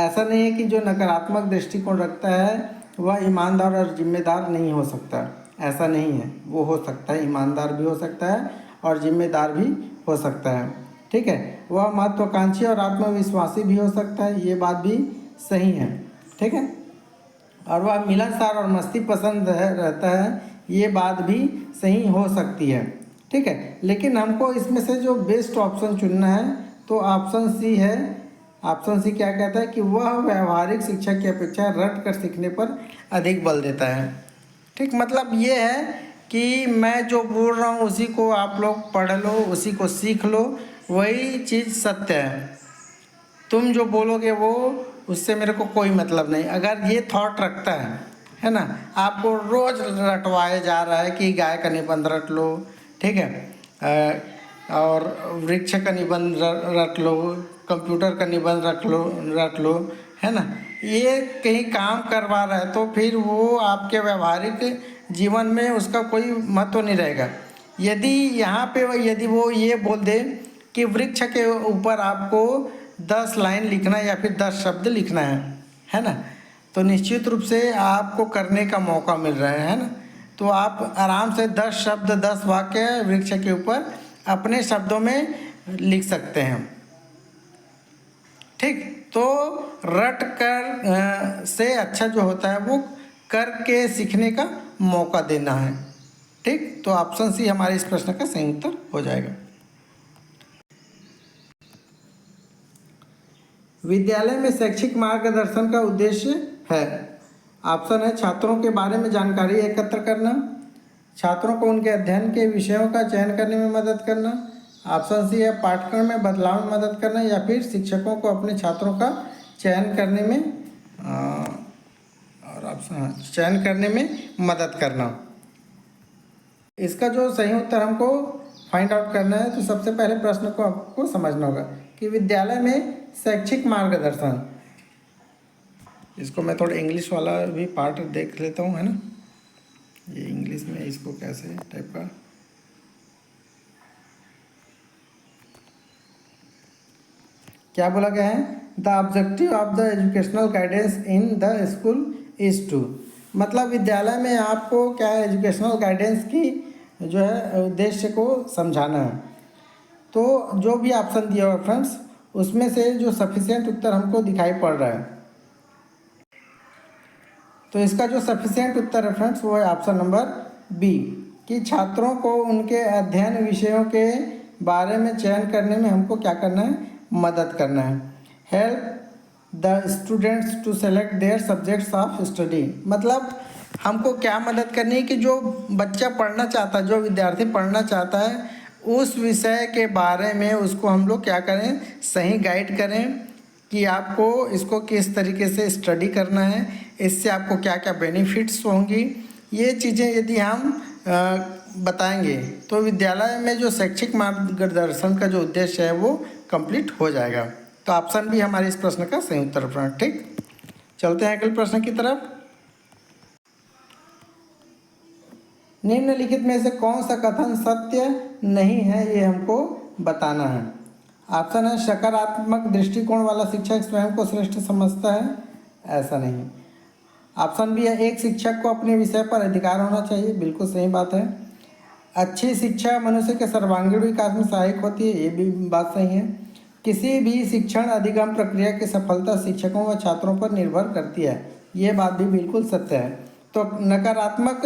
ऐसा नहीं है कि जो नकारात्मक दृष्टिकोण रखता है वह ईमानदार और जिम्मेदार नहीं हो सकता, ऐसा नहीं है। वो हो सकता है, ईमानदार भी हो सकता है और जिम्मेदार भी हो सकता है, ठीक है। वह महत्वाकांक्षी और आत्मविश्वासी भी हो सकता है, ये बात भी सही है, ठीक है। और वह मिलनसार और मस्ती पसंद रहता है, ये बात भी सही हो सकती है, ठीक है। लेकिन हमको इसमें से जो बेस्ट ऑप्शन चुनना है तो ऑप्शन सी है। ऑप्शन सी क्या कहता है कि वह व्यावहारिक शिक्षा की अपेक्षा रट कर सीखने पर अधिक बल देता है, ठीक। मतलब ये है कि मैं जो बोल रहा हूँ उसी को आप लोग पढ़ लो, उसी को सीख लो, वही चीज़ सत्य है। तुम जो बोलोगे वो उससे मेरे को कोई मतलब नहीं। अगर ये थॉट रखता है ना, आपको रोज़ रटवाया जा रहा है कि गाय का निबंध रट लो, ठीक है, और वृक्ष का निबंध रट लो, कंप्यूटर का निबंध रट लो, है ना, ये कहीं काम करवा रहा है तो फिर वो आपके व्यवहारिक जीवन में उसका कोई महत्व नहीं रहेगा। यदि यहाँ पे यदि वो ये बोल दे कि वृक्ष के ऊपर आपको 10 लाइन लिखना है या फिर 10 शब्द लिखना है ना, तो निश्चित रूप से आपको करने का मौका मिल रहा है ना। तो आप आराम से 10 शब्द 10 वाक्य वृक्ष के ऊपर अपने शब्दों में लिख सकते हैं, ठीक। तो रट कर से अच्छा जो होता है वो करके सीखने का मौका देना है, ठीक। तो ऑप्शन सी हमारे इस प्रश्न का सही उत्तर हो जाएगा। विद्यालय में शैक्षिक मार्गदर्शन का उद्देश्य है। ऑप्शन है छात्रों के बारे में जानकारी एकत्र करना, छात्रों को उनके अध्ययन के विषयों का चयन करने में मदद करना। ऑप्शन सी है पाठ्यक्रम में बदलाव में मदद करना, या फिर शिक्षकों को अपने छात्रों का चयन करने में और ऑप्शन चयन करने में मदद करना। इसका जो सही उत्तर हमको फाइंड आउट करना है तो सबसे पहले प्रश्न को आपको समझना होगा कि विद्यालय में शैक्षिक मार्गदर्शन, इसको मैं थोड़ा इंग्लिश वाला भी पार्ट देख लेता हूँ, है ना। ये इंग्लिश में इसको कैसे टाइप का, क्या बोला गया है, the objective of the educational guidance in the school is to, मतलब विद्यालय में आपको क्या है, एजुकेशनल गाइडेंस की जो है उद्देश्य को समझाना है। तो जो भी ऑप्शन दिया हुआ फ्रेंड्स उसमें से जो सफिशिएंट उत्तर हमको दिखाई पड़ रहा है, तो इसका जो सफिशिएंट उत्तर है फ्रेंड्स वो है ऑप्शन नंबर बी, कि छात्रों को उनके अध्ययन विषयों के बारे में चयन करने में हमको क्या करना है, मदद करना है। Help the students to select their subjects of study, मतलब हमको क्या मदद करनी है कि जो बच्चा पढ़ना चाहता है, जो विद्यार्थी पढ़ना चाहता है उस विषय के बारे में उसको हम लोग क्या करें, सही गाइड करें कि आपको इसको किस तरीके से स्टडी करना है, इससे आपको क्या क्या बेनिफिट्स होंगी। ये चीज़ें यदि हम बताएंगे तो विद्यालय में जो शैक्षिक मार्गदर्शन का जो उद्देश्य है वो कंप्लीट हो जाएगा। तो ऑप्शन भी हमारे इस प्रश्न का सही उत्तर है, ठीक। चलते हैं अगले प्रश्न की तरफ। निम्नलिखित में से कौन सा कथन सत्य नहीं है, ये हमको बताना है। ऑप्शन है सकारात्मक दृष्टिकोण वाला शिक्षक स्वयं को श्रेष्ठ समझता है, ऐसा नहीं। ऑप्शन बी है एक शिक्षक को अपने विषय पर अधिकार होना चाहिए, बिल्कुल सही बात है। अच्छी शिक्षा मनुष्य के सर्वांगीण विकास में सहायक होती है, ये भी बात सही है। किसी भी शिक्षण अधिगम प्रक्रिया की सफलता शिक्षकों व छात्रों पर निर्भर करती है, ये बात भी बिल्कुल सत्य है। तो नकारात्मक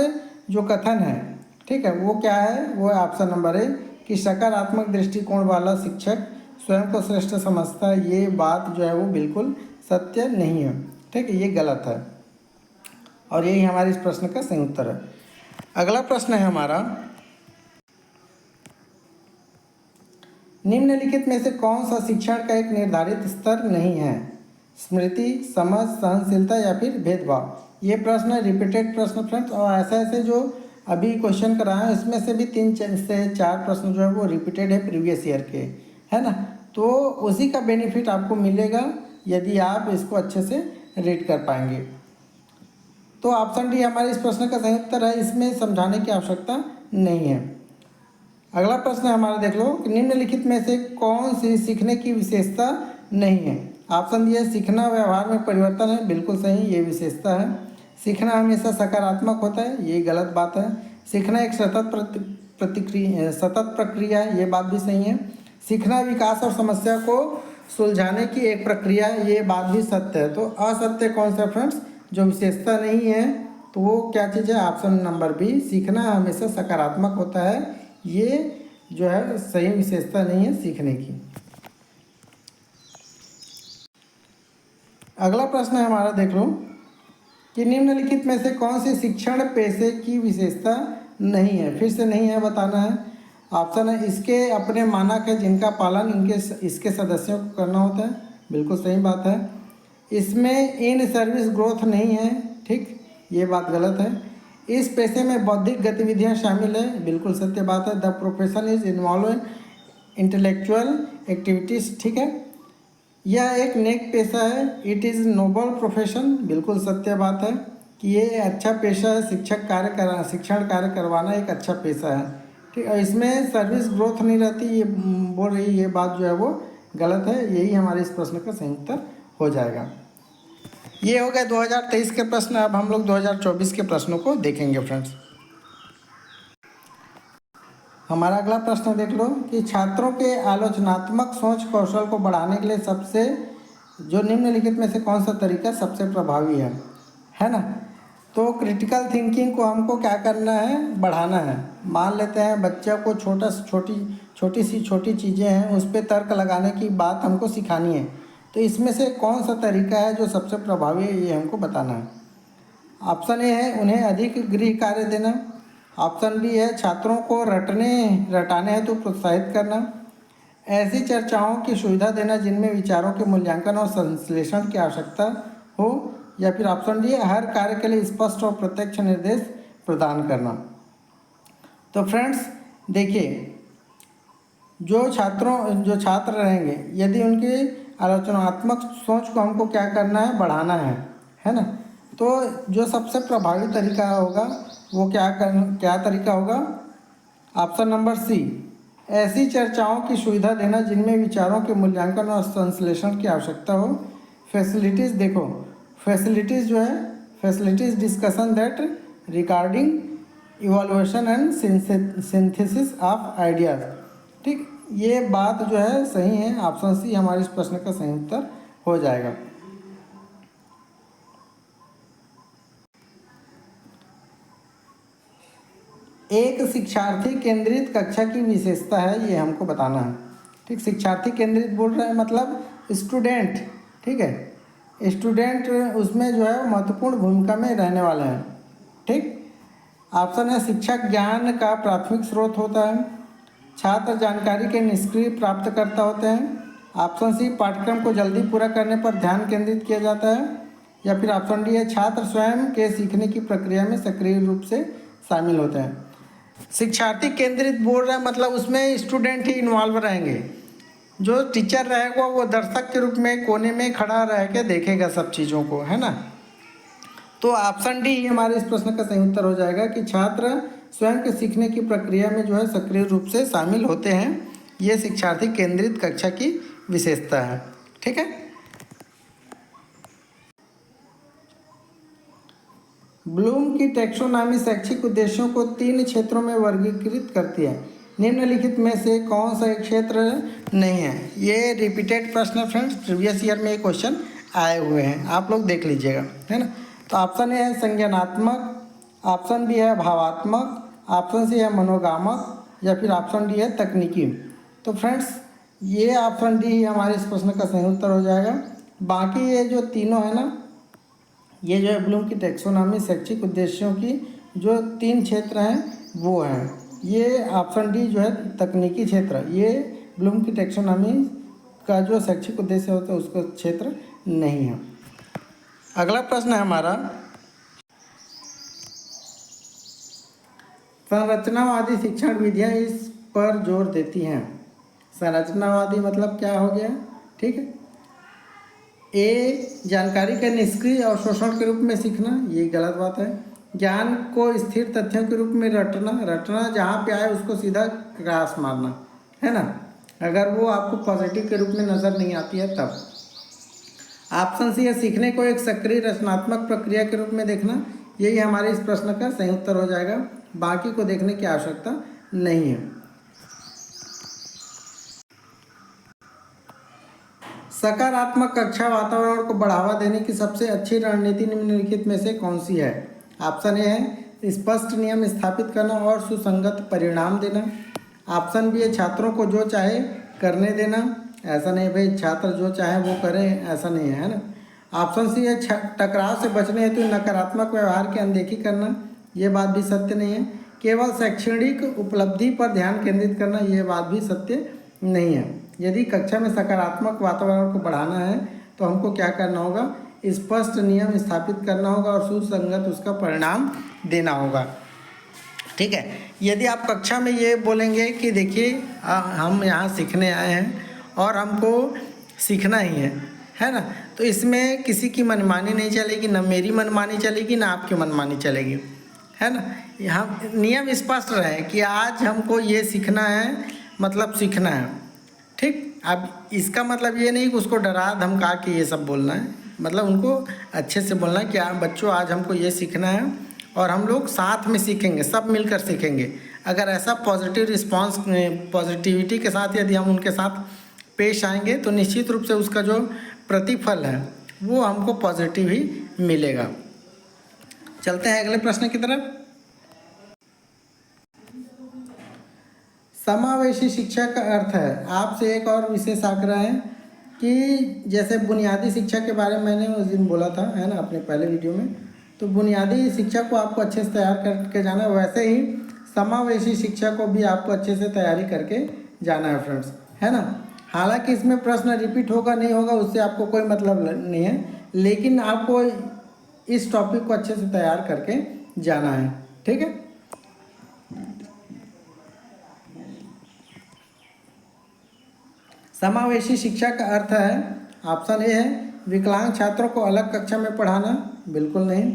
जो कथन है, ठीक है, वो क्या है, वो है ऑप्शन नंबर ए कि सकारात्मक दृष्टिकोण वाला शिक्षक स्वयं को श्रेष्ठ समझता है, ये बात जो है वो बिल्कुल सत्य नहीं है, ठीक है, ये गलत है। और यही हमारे इस प्रश्न का सही उत्तर है। अगला प्रश्न है हमारा, निम्नलिखित में से कौन सा शिक्षण का एक निर्धारित स्तर नहीं है? स्मृति, समझ, सहनशीलता या फिर भेदभाव। ये प्रश्न रिपीटेड प्रश्न फ्रेंड्स, और ऐसे जो अभी क्वेश्चन कराए हैं इसमें से भी 3 से 4 प्रश्न जो है वो रिपीटेड है प्रीवियस ईयर के, है ना। तो उसी का बेनिफिट आपको मिलेगा यदि आप इसको अच्छे से रीड कर पाएंगे। तो ऑप्शन डी हमारे इस प्रश्न का सही उत्तर है, इसमें समझाने की आवश्यकता नहीं है। अगला प्रश्न हमारा देख लो कि निम्नलिखित में से कौन सी सीखने की विशेषता नहीं है? ऑप्शन दिया सीखना व्यवहार में परिवर्तन है, बिल्कुल सही, ये विशेषता है। सीखना हमेशा सकारात्मक होता है, ये गलत बात है। सीखना एक सतत प्रक्रिया है, ये बात भी सही है। सीखना विकास और समस्या को सुलझाने की एक प्रक्रिया है, ये बात भी सत्य है। तो असत्य कौन सा फ्रेंड्स, जो विशेषता नहीं है तो वो क्या चीज़ है? ऑप्शन नंबर बी, सीखना हमेशा सकारात्मक होता है, ये जो है सही विशेषता नहीं है सीखने की। अगला प्रश्न है हमारा, देख लो कि निम्नलिखित में से कौन सी शिक्षण पेशे की विशेषता नहीं है? फिर से नहीं है बताना है। ऑप्शन है इसके अपने मानक है जिनका पालन इसके सदस्यों को करना होता है, बिल्कुल सही बात है। इसमें इन सर्विस ग्रोथ नहीं है, ठीक, ये बात गलत है। इस पेशे में बौद्धिक गतिविधियां शामिल है, बिल्कुल सत्य बात है। The profession is involve in intellectual activities, ठीक है, यह एक नेक पेशा है। इट इज़ नोबल प्रोफेशन, बिल्कुल सत्य बात है कि ये अच्छा पेशा है। शिक्षण कार्य करवाना एक अच्छा पेशा है, ठीक है। इसमें सर्विस ग्रोथ नहीं रहती, ये बोल रही, ये बात जो है वो गलत है। यही हमारे इस प्रश्न का सही उत्तर हो जाएगा। ये हो गए 2023 के प्रश्न। अब हम लोग 2024 के प्रश्नों को देखेंगे फ्रेंड्स। हमारा अगला प्रश्न देख लो कि छात्रों के आलोचनात्मक सोच कौशल को बढ़ाने के लिए सबसे जो निम्नलिखित में से कौन सा तरीका सबसे प्रभावी है ना। तो क्रिटिकल थिंकिंग को हमको क्या करना है? बढ़ाना है। मान लेते हैं बच्चे को छोटी चीज़ें हैं उस पर तर्क लगाने की बात हमको सिखानी है, तो इसमें से कौन सा तरीका है जो सबसे प्रभावी है, ये हमको बताना है। ऑप्शन ए है उन्हें अधिक गृह कार्य देना। ऑप्शन बी है छात्रों को रटाने हेतु प्रोत्साहित करना। ऐसी चर्चाओं की सुविधा देना जिनमें विचारों के मूल्यांकन और संश्लेषण की आवश्यकता हो। या फिर ऑप्शन डी है हर कार्य के लिए स्पष्ट और प्रत्यक्ष निर्देश प्रदान करना। तो फ्रेंड्स देखिए, जो छात्र रहेंगे यदि उनकी आलोचनात्मक सोच को हमको क्या करना है? बढ़ाना है ना। तो जो सबसे प्रभावी तरीका होगा वो क्या तरीका होगा? ऑप्शन नंबर सी, ऐसी चर्चाओं की सुविधा देना जिनमें विचारों के मूल्यांकन और संश्लेषण की आवश्यकता हो। फैसिलिटीज़ देखो, फैसिलिटीज़ जो है facilities discussion that regarding evolution and synthesis of ideas, ठीक, ये बात जो है सही है। ऑप्शन सी हमारे इस प्रश्न का सही उत्तर हो जाएगा। एक शिक्षार्थी केंद्रित कक्षा की विशेषता है, ये हमको बताना है, ठीक। शिक्षार्थी केंद्रित बोल रहे हैं मतलब स्टूडेंट, ठीक है, स्टूडेंट उसमें जो है महत्वपूर्ण भूमिका में रहने वाले हैं, ठीक। ऑप्शन है शिक्षक ज्ञान का प्राथमिक स्रोत होता है। छात्र जानकारी के निष्क्रिय प्राप्तकर्ता होते हैं। ऑप्शन सी, पाठ्यक्रम को जल्दी पूरा करने पर ध्यान केंद्रित किया जाता है। या फिर ऑप्शन डी है छात्र स्वयं के सीखने की प्रक्रिया में सक्रिय रूप से शामिल होते हैं। शिक्षार्थी केंद्रित बोल रहा है मतलब उसमें स्टूडेंट ही इन्वॉल्व रहेंगे। जो टीचर रहेगा वो दर्शक के रूप में कोने में खड़ा रह के देखेगा सब चीज़ों को, है ना। तो ऑप्शन डी हमारे इस प्रश्न का सही उत्तर हो जाएगा कि छात्र स्वयं के सीखने की प्रक्रिया में जो है सक्रिय रूप से शामिल होते हैं। ये शिक्षार्थी केंद्रित कक्षा की विशेषता है। ठीक है। ब्लूम की टैक्सोनॉमी शैक्षिक उद्देश्यों को 3 क्षेत्रों में वर्गीकृत करती है। निम्नलिखित में से कौन सा एक क्षेत्र नहीं है? ये रिपीटेड प्रश्न है फ्रेंड्स, प्रीवियस ईयर में ये क्वेश्चन आए हुए हैं, आप लोग देख लीजिएगा, है ना। तो ऑप्शन ए है संज्ञानात्मक, ऑप्शन बी है भावात्मक, ऑप्शन सी है मनोगामक, या फिर ऑप्शन डी है तकनीकी। तो फ्रेंड्स ये ऑप्शन डी हमारे इस प्रश्न का सही उत्तर हो जाएगा। बाकी ये जो तीनों है ना, ये जो है ब्लूम की टैक्सोनॉमी शैक्षिक उद्देश्यों की जो 3 क्षेत्र हैं वो हैं। ये ऑप्शन डी जो है तकनीकी क्षेत्र, ये ब्लूम की टैक्सोनॉमी का जो शैक्षिक उद्देश्य होता है उसका क्षेत्र नहीं है। अगला प्रश्न है हमारा, संरचनावादी शिक्षण विधियाँ इस पर जोर देती हैं। संरचनावादी मतलब क्या हो गया? ठीक है। ए जानकारी का निष्क्रिय अवशोषण के रूप में सीखना, ये गलत बात है। ज्ञान को स्थिर तथ्यों के रूप में रटना जहाँ पे आए उसको सीधा ग्रास मारना, है ना, अगर वो आपको पॉजिटिव के रूप में नज़र नहीं आती है तब। ऑप्शन सी है सीखने को एक सक्रिय रचनात्मक प्रक्रिया के रूप में देखना, यही हमारे इस प्रश्न का सही उत्तर हो जाएगा। बाकी को देखने की आवश्यकता नहीं है। सकारात्मक कक्षा वातावरण को बढ़ावा देने की सबसे अच्छी रणनीति निम्नलिखित में से कौन सी है? ऑप्शन ए है स्पष्ट नियम स्थापित करना और सुसंगत परिणाम देना। ऑप्शन बी है छात्रों को जो चाहे करने देना, ऐसा नहीं भाई छात्र जो चाहे वो करें, ऐसा नहीं है ना। ऑप्शन सी है टकराव से बचने हेतु नकारात्मक व्यवहार की अनदेखी करना, ये बात भी सत्य नहीं है। केवल शैक्षणिक उपलब्धि पर ध्यान केंद्रित करना, ये बात भी सत्य नहीं है। यदि कक्षा में सकारात्मक वातावरण को बढ़ाना है तो हमको क्या करना होगा? स्पष्ट नियम स्थापित करना होगा और सुसंगत उसका परिणाम देना होगा। ठीक है। यदि आप कक्षा में ये बोलेंगे कि देखिए हम यहाँ सीखने आए हैं और हमको सीखना ही है ना, तो इसमें किसी की मनमानी नहीं चलेगी, ना मेरी मनमानी चलेगी ना आपकी मनमानी चलेगी, है ना। यहाँ नियम स्पष्ट रहे कि आज हमको ये सीखना है, मतलब सीखना है। ठीक। अब इसका मतलब ये नहीं कि उसको डरा धमका के ये सब बोलना है, मतलब उनको अच्छे से बोलना है कि बच्चों आज हमको ये सीखना है और हम लोग साथ में सीखेंगे, सब मिलकर सीखेंगे। अगर ऐसा पॉजिटिव रिस्पांस, पॉजिटिविटी के साथ यदि हम उनके साथ पेश आएंगे तो निश्चित रूप से उसका जो प्रतिफल है वो हमको पॉजिटिव ही मिलेगा। चलते हैं अगले प्रश्न की तरफ। समावेशी शिक्षा का अर्थ है, आपसे एक और विशेष आग्रह है कि जैसे बुनियादी शिक्षा के बारे में मैंने उस दिन बोला था, है ना, अपने पहले वीडियो में, तो बुनियादी शिक्षा को आपको अच्छे से तैयार करके जाना है, वैसे ही समावेशी शिक्षा को भी आपको अच्छे से तैयारी करके जाना है फ्रेंड्स, है ना। हालांकि इसमें प्रश्न रिपीट होगा नहीं होगा उससे आपको कोई मतलब नहीं है, लेकिन आपको इस टॉपिक को अच्छे से तैयार करके जाना है। ठीक है। समावेशी शिक्षा का अर्थ है, ऑप्शन ए है विकलांग छात्रों को अलग कक्षा में पढ़ाना, बिल्कुल नहीं।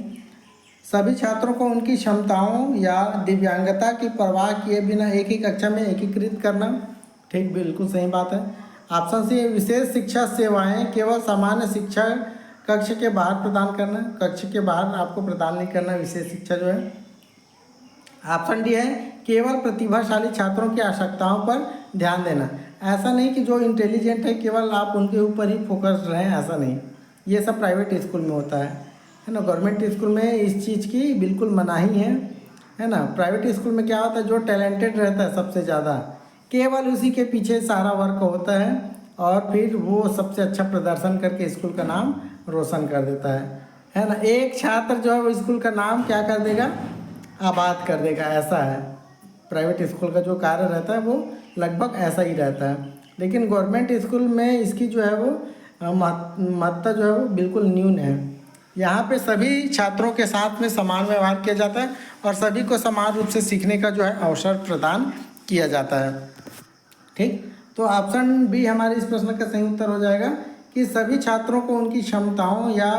सभी छात्रों को उनकी क्षमताओं या दिव्यांगता की परवाह किए बिना एक ही कक्षा में एकीकृत करना, ठीक, बिल्कुल सही बात है। ऑप्शन सी है विशेष शिक्षा सेवाएं केवल सामान्य शिक्षा कक्ष के बाहर प्रदान करना, कक्ष के बाहर आपको प्रदान नहीं करना विशेष शिक्षा जो है। ऑप्शन डी है केवल प्रतिभाशाली छात्रों की आवश्यकताओं पर ध्यान देना, ऐसा नहीं कि जो इंटेलिजेंट है केवल आप उनके ऊपर ही फोकस रहें, ऐसा नहीं, ये सब प्राइवेट स्कूल में होता है ना। गवर्नमेंट स्कूल में इस चीज़ की बिल्कुल मनाही है ना। प्राइवेट स्कूल में क्या होता है, जो टैलेंटेड रहता है सबसे ज़्यादा, केवल उसी के पीछे सारा वर्क होता है और फिर वो सबसे अच्छा प्रदर्शन करके स्कूल का नाम रोशन कर देता है ना। एक छात्र जो है वो स्कूल का नाम क्या कर देगा, आबाद कर देगा, ऐसा है। प्राइवेट स्कूल का जो कार्य रहता है वो लगभग ऐसा ही रहता है, लेकिन गवर्नमेंट स्कूल में इसकी जो है वो महत्ता जो है वो बिल्कुल न्यून है। यहाँ पे सभी छात्रों के साथ में समान व्यवहार किया जाता है और सभी को समान रूप से सीखने का जो है अवसर प्रदान किया जाता है। ठीक। तो ऑप्शन बी हमारे इस प्रश्न का सही उत्तर हो जाएगा कि सभी छात्रों को उनकी क्षमताओं या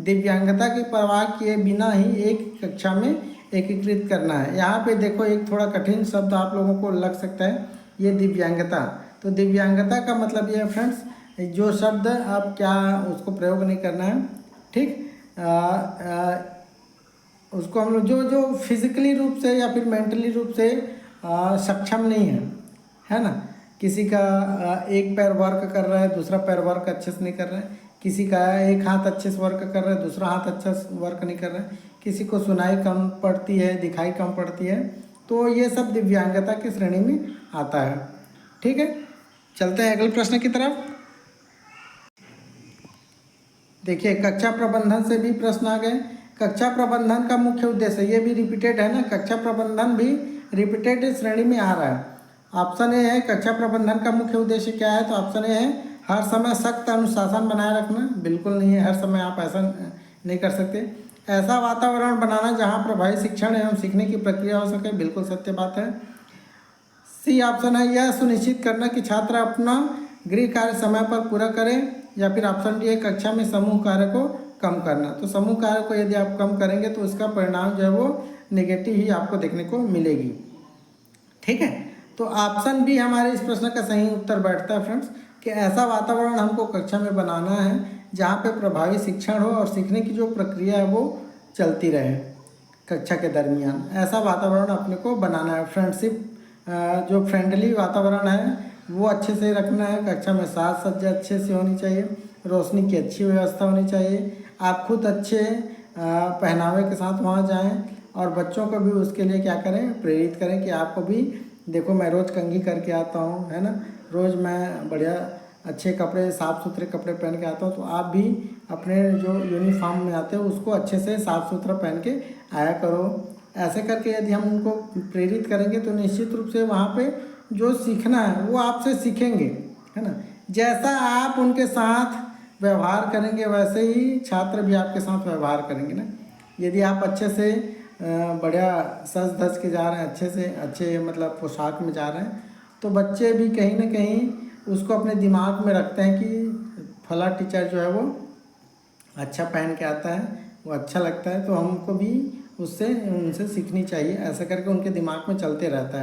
दिव्यांगता की परवाह किए बिना ही एक कक्षा में एकीकृत करना है। यहाँ पे देखो एक थोड़ा कठिन शब्द आप लोगों को लग सकता है, ये दिव्यांगता। तो दिव्यांगता का मतलब ये है फ्रेंड्स, जो शब्द आप क्या उसको प्रयोग नहीं करना है, ठीक। उसको हम लोग जो जो फिजिकली रूप से या फिर मेंटली रूप से सक्षम नहीं है ना। किसी का एक पैर वर्क कर रहा है, दूसरा पैर वर्क अच्छे से नहीं कर रहा है। किसी का एक हाथ अच्छे से वर्क कर रहा है, दूसरा हाथ अच्छा से वर्क नहीं कर रहा है। किसी को सुनाई कम पड़ती है, दिखाई कम पड़ती है, तो ये सब दिव्यांगता की श्रेणी में आता है, ठीक है। चलते हैं अगले प्रश्न की तरफ। देखिए, कक्षा प्रबंधन से भी प्रश्न आ गए। कक्षा प्रबंधन का मुख्य उद्देश्य, ये भी रिपीटेड है ना, कक्षा प्रबंधन भी रिपीटेड श्रेणी में आ रहा है। ऑप्शन ए है, कक्षा प्रबंधन का मुख्य उद्देश्य क्या है, तो ऑप्शन ए है हर समय सख्त अनुशासन बनाए रखना। बिल्कुल नहीं है, हर समय आप ऐसा नहीं कर सकते। ऐसा वातावरण बनाना जहाँ प्रभावी शिक्षण एवं सीखने की प्रक्रिया हो सके, बिल्कुल सत्य बात है। सी ऑप्शन है, यह सुनिश्चित करना कि छात्र अपना गृह कार्य समय पर पूरा करें। या फिर ऑप्शन डी है, कक्षा में समूह कार्य को कम करना। तो समूह कार्य को यदि आप कम करेंगे तो उसका परिणाम जो है वो नेगेटिव ही आपको देखने को मिलेगी, ठीक है। तो ऑप्शन बी हमारे इस प्रश्न का सही उत्तर बैठता है फ्रेंड्स, कि ऐसा वातावरण हमको कक्षा में बनाना है जहाँ पे प्रभावी शिक्षण हो और सीखने की जो प्रक्रिया है वो चलती रहे कक्षा के दरमियान। ऐसा वातावरण अपने को बनाना है। फ्रेंडशिप, जो फ्रेंडली वातावरण है वो अच्छे से रखना है। कक्षा में साज सज्जा अच्छे से होनी चाहिए, रोशनी की अच्छी व्यवस्था होनी चाहिए। आप खुद अच्छे पहनावे के साथ वहाँ जाएं और बच्चों को भी उसके लिए क्या करें, प्रेरित करें कि आपको भी देखो मैं रोज़ कंघी करके आता हूँ, है ना, रोज़ मैं बढ़िया अच्छे कपड़े, साफ़ सुथरे कपड़े पहन के आता हूँ। तो आप भी अपने जो यूनिफॉर्म में आते हो उसको अच्छे से साफ़ सुथरा पहन के आया करो। ऐसे करके यदि हम उनको प्रेरित करेंगे तो निश्चित रूप से वहाँ पे जो सीखना है वो आपसे सीखेंगे, है ना। जैसा आप उनके साथ व्यवहार करेंगे वैसे ही छात्र भी आपके साथ व्यवहार करेंगे ना। यदि आप अच्छे से बढ़िया सज धज के जा रहे हैं, अच्छे से अच्छे मतलब पोशाक में जा रहे हैं, तो बच्चे भी कहीं ना कहीं उसको अपने दिमाग में रखते हैं कि फला टीचर जो है वो अच्छा पहन के आता है, वो अच्छा लगता है, तो हमको भी उससे उनसे सीखनी चाहिए। ऐसा करके उनके दिमाग में चलते रहता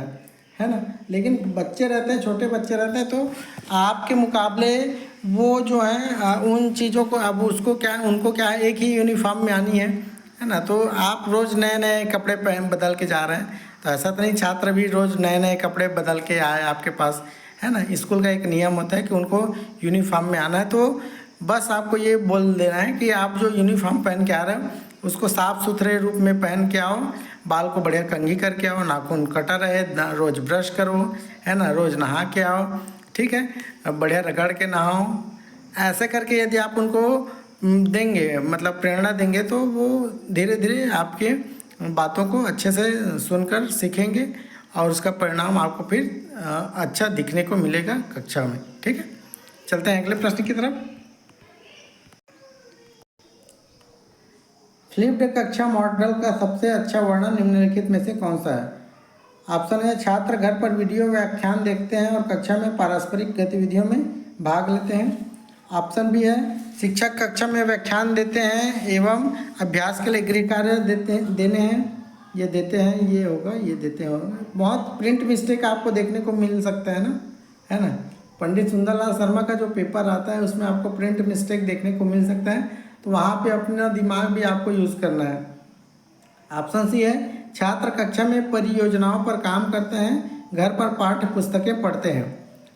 है ना। लेकिन बच्चे रहते हैं, छोटे बच्चे रहते हैं, तो आपके मुकाबले वो जो है उन चीज़ों को, अब उसको क्या, उनको क्या है, एक ही यूनिफॉर्म में आनी है ना। तो आप रोज़ नए नए कपड़े पहन बदल के जा रहे हैं, तो ऐसा तो नहीं छात्र भी रोज़ नए नए कपड़े बदल के आए आपके पास, है ना। स्कूल का एक नियम होता है कि उनको यूनिफॉर्म में आना है। तो बस आपको ये बोल देना है कि आप जो यूनिफॉर्म पहन के आ रहे हो उसको साफ़ सुथरे रूप में पहन के आओ, बाल को बढ़िया कंघी करके आओ, नाखून कटा रहे, रोज़ ब्रश करो, है ना, रोज़ नहा के आओ, ठीक है, अब बढ़िया रगड़ के नहाओ। ऐसे करके यदि आप उनको देंगे, मतलब प्रेरणा देंगे, तो वो धीरे धीरे आपके बातों को अच्छे से सुनकर सीखेंगे और उसका परिणाम आपको फिर अच्छा दिखने को मिलेगा कक्षा में, ठीक है। चलते हैं अगले प्रश्न की तरफ। फ्लिप्ड कक्षा मॉडल का सबसे अच्छा वर्णन निम्नलिखित में से कौन सा है। ऑप्शन है, छात्र घर पर वीडियो व्याख्यान देखते हैं और कक्षा में पारस्परिक गतिविधियों में भाग लेते हैं। ऑप्शन बी है, शिक्षक कक्षा में व्याख्यान देते हैं एवं अभ्यास के लिए गृह कार्य देने हैं, ये देते हैं, ये होगा, ये देते होंगे। बहुत प्रिंट मिस्टेक आपको देखने को मिल सकता है ना, है ना। पंडित सुंदरलाल शर्मा का जो पेपर आता है उसमें आपको प्रिंट मिस्टेक देखने को मिल सकता है, तो वहाँ पे अपना दिमाग भी आपको यूज़ करना है। ऑप्शन सी है, छात्र कक्षा में परियोजनाओं पर काम करते हैं, घर पर पाठ्य पुस्तकें पढ़ते हैं।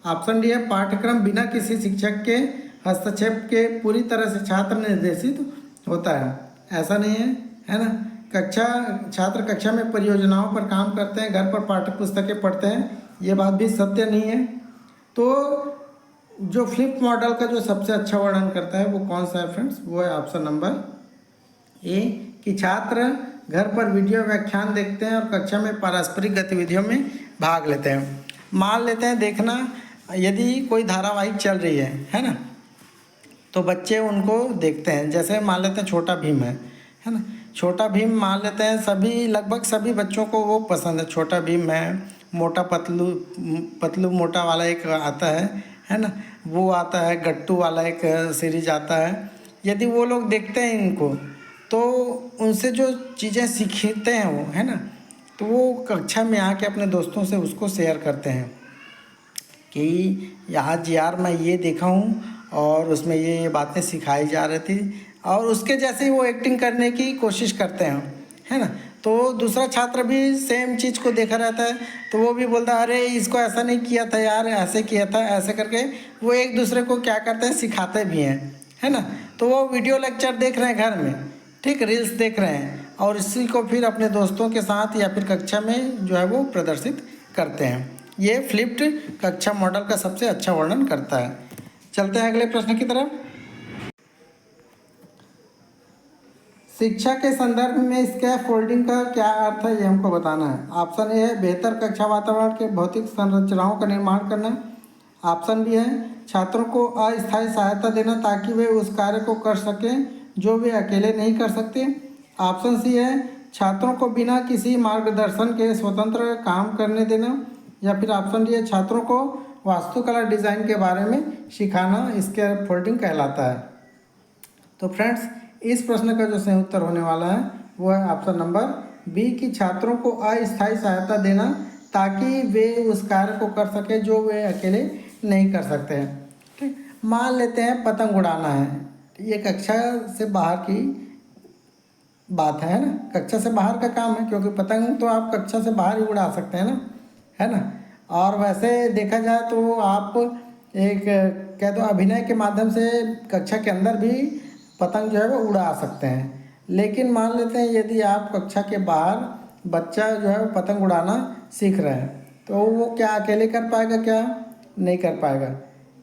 ऑप्शन डी है, पाठ्यक्रम बिना किसी शिक्षक के हस्तक्षेप के पूरी तरह से छात्र निर्देशित होता है। ऐसा नहीं है ना। छात्र कक्षा में परियोजनाओं पर काम करते हैं, घर पर पाठ्य पुस्तकें पढ़ते हैं, ये बात भी सत्य नहीं है। तो जो फ्लिप मॉडल का जो सबसे अच्छा वर्णन करता है वो कौन सा है फ्रेंड्स, वो है ऑप्शन नंबर ए, कि छात्र घर पर वीडियो व्याख्यान देखते हैं और कक्षा में पारस्परिक गतिविधियों में भाग लेते हैं। मान लेते हैं, देखना, यदि कोई धारावाहिक चल रही है ना, तो बच्चे उनको देखते हैं। जैसे मान लेते हैं छोटा भीम है ना, छोटा भीम मान लेते हैं सभी, लगभग सभी बच्चों को वो पसंद है। छोटा भीम है, मोटा पतलू मोटा वाला एक आता है ना, वो आता है, गट्टू वाला एक सीरीज आता है। यदि वो लोग देखते हैं इनको, तो उनसे जो चीज़ें सीखते हैं वो, है ना, तो वो कक्षा में आके अपने दोस्तों से उसको शेयर करते हैं कि आज यार मैं ये देखा हूँ और उसमें ये बातें सिखाई जा रही थी, और उसके जैसे ही वो एक्टिंग करने की कोशिश करते हैं, है ना। तो दूसरा छात्र भी सेम चीज़ को देखा रहता है, तो वो भी बोलता है अरे इसको ऐसा नहीं किया था यार, ऐसे किया था, ऐसे करके वो एक दूसरे को क्या करते हैं, सिखाते भी हैं, है ना। तो वो वीडियो लेक्चर देख रहे हैं घर में, ठीक, रील्स देख रहे हैं, और इसी को फिर अपने दोस्तों के साथ या फिर कक्षा में जो है वो प्रदर्शित करते हैं। ये फ्लिप्ड कक्षा मॉडल का सबसे अच्छा वर्णन करता है। चलते हैं अगले प्रश्न की तरफ। शिक्षा के संदर्भ में स्कैफोल्डिंग का क्या अर्थ है, ये हमको बताना है। ऑप्शन ए है बेहतर कक्षा वातावरण के भौतिक संरचनाओं का निर्माण करना। ऑप्शन बी है छात्रों को अस्थायी सहायता देना ताकि वे उस कार्य को कर सकें जो वे अकेले नहीं कर सकते। ऑप्शन सी है छात्रों को बिना किसी मार्गदर्शन के स्वतंत्र काम करने देना। या फिर ऑप्शन डी है छात्रों को वास्तुकला डिज़ाइन के बारे में सिखाना स्कैफोल्डिंग कहलाता है। तो फ्रेंड्स, इस प्रश्न का जो सही उत्तर होने वाला है वो है ऑप्शन नंबर बी कि छात्रों को अस्थायी सहायता देना ताकि वे उस कार्य को कर सके जो वे अकेले नहीं कर सकते हैं। ठीक, मान लेते हैं पतंग उड़ाना है, ये कक्षा से बाहर की बात है ना, कक्षा से बाहर का काम है, क्योंकि पतंग तो आप कक्षा से बाहर ही उड़ा सकते हैं ना, है ना। और वैसे देखा जाए तो आप एक कह दो अभिनय के माध्यम से कक्षा के अंदर भी पतंग जो है वो उड़ा सकते हैं। लेकिन मान लेते हैं यदि आप कक्षा के बाहर बच्चा जो है वो पतंग उड़ाना सीख रहे हैं, तो वो क्या अकेले कर पाएगा, क्या नहीं कर पाएगा।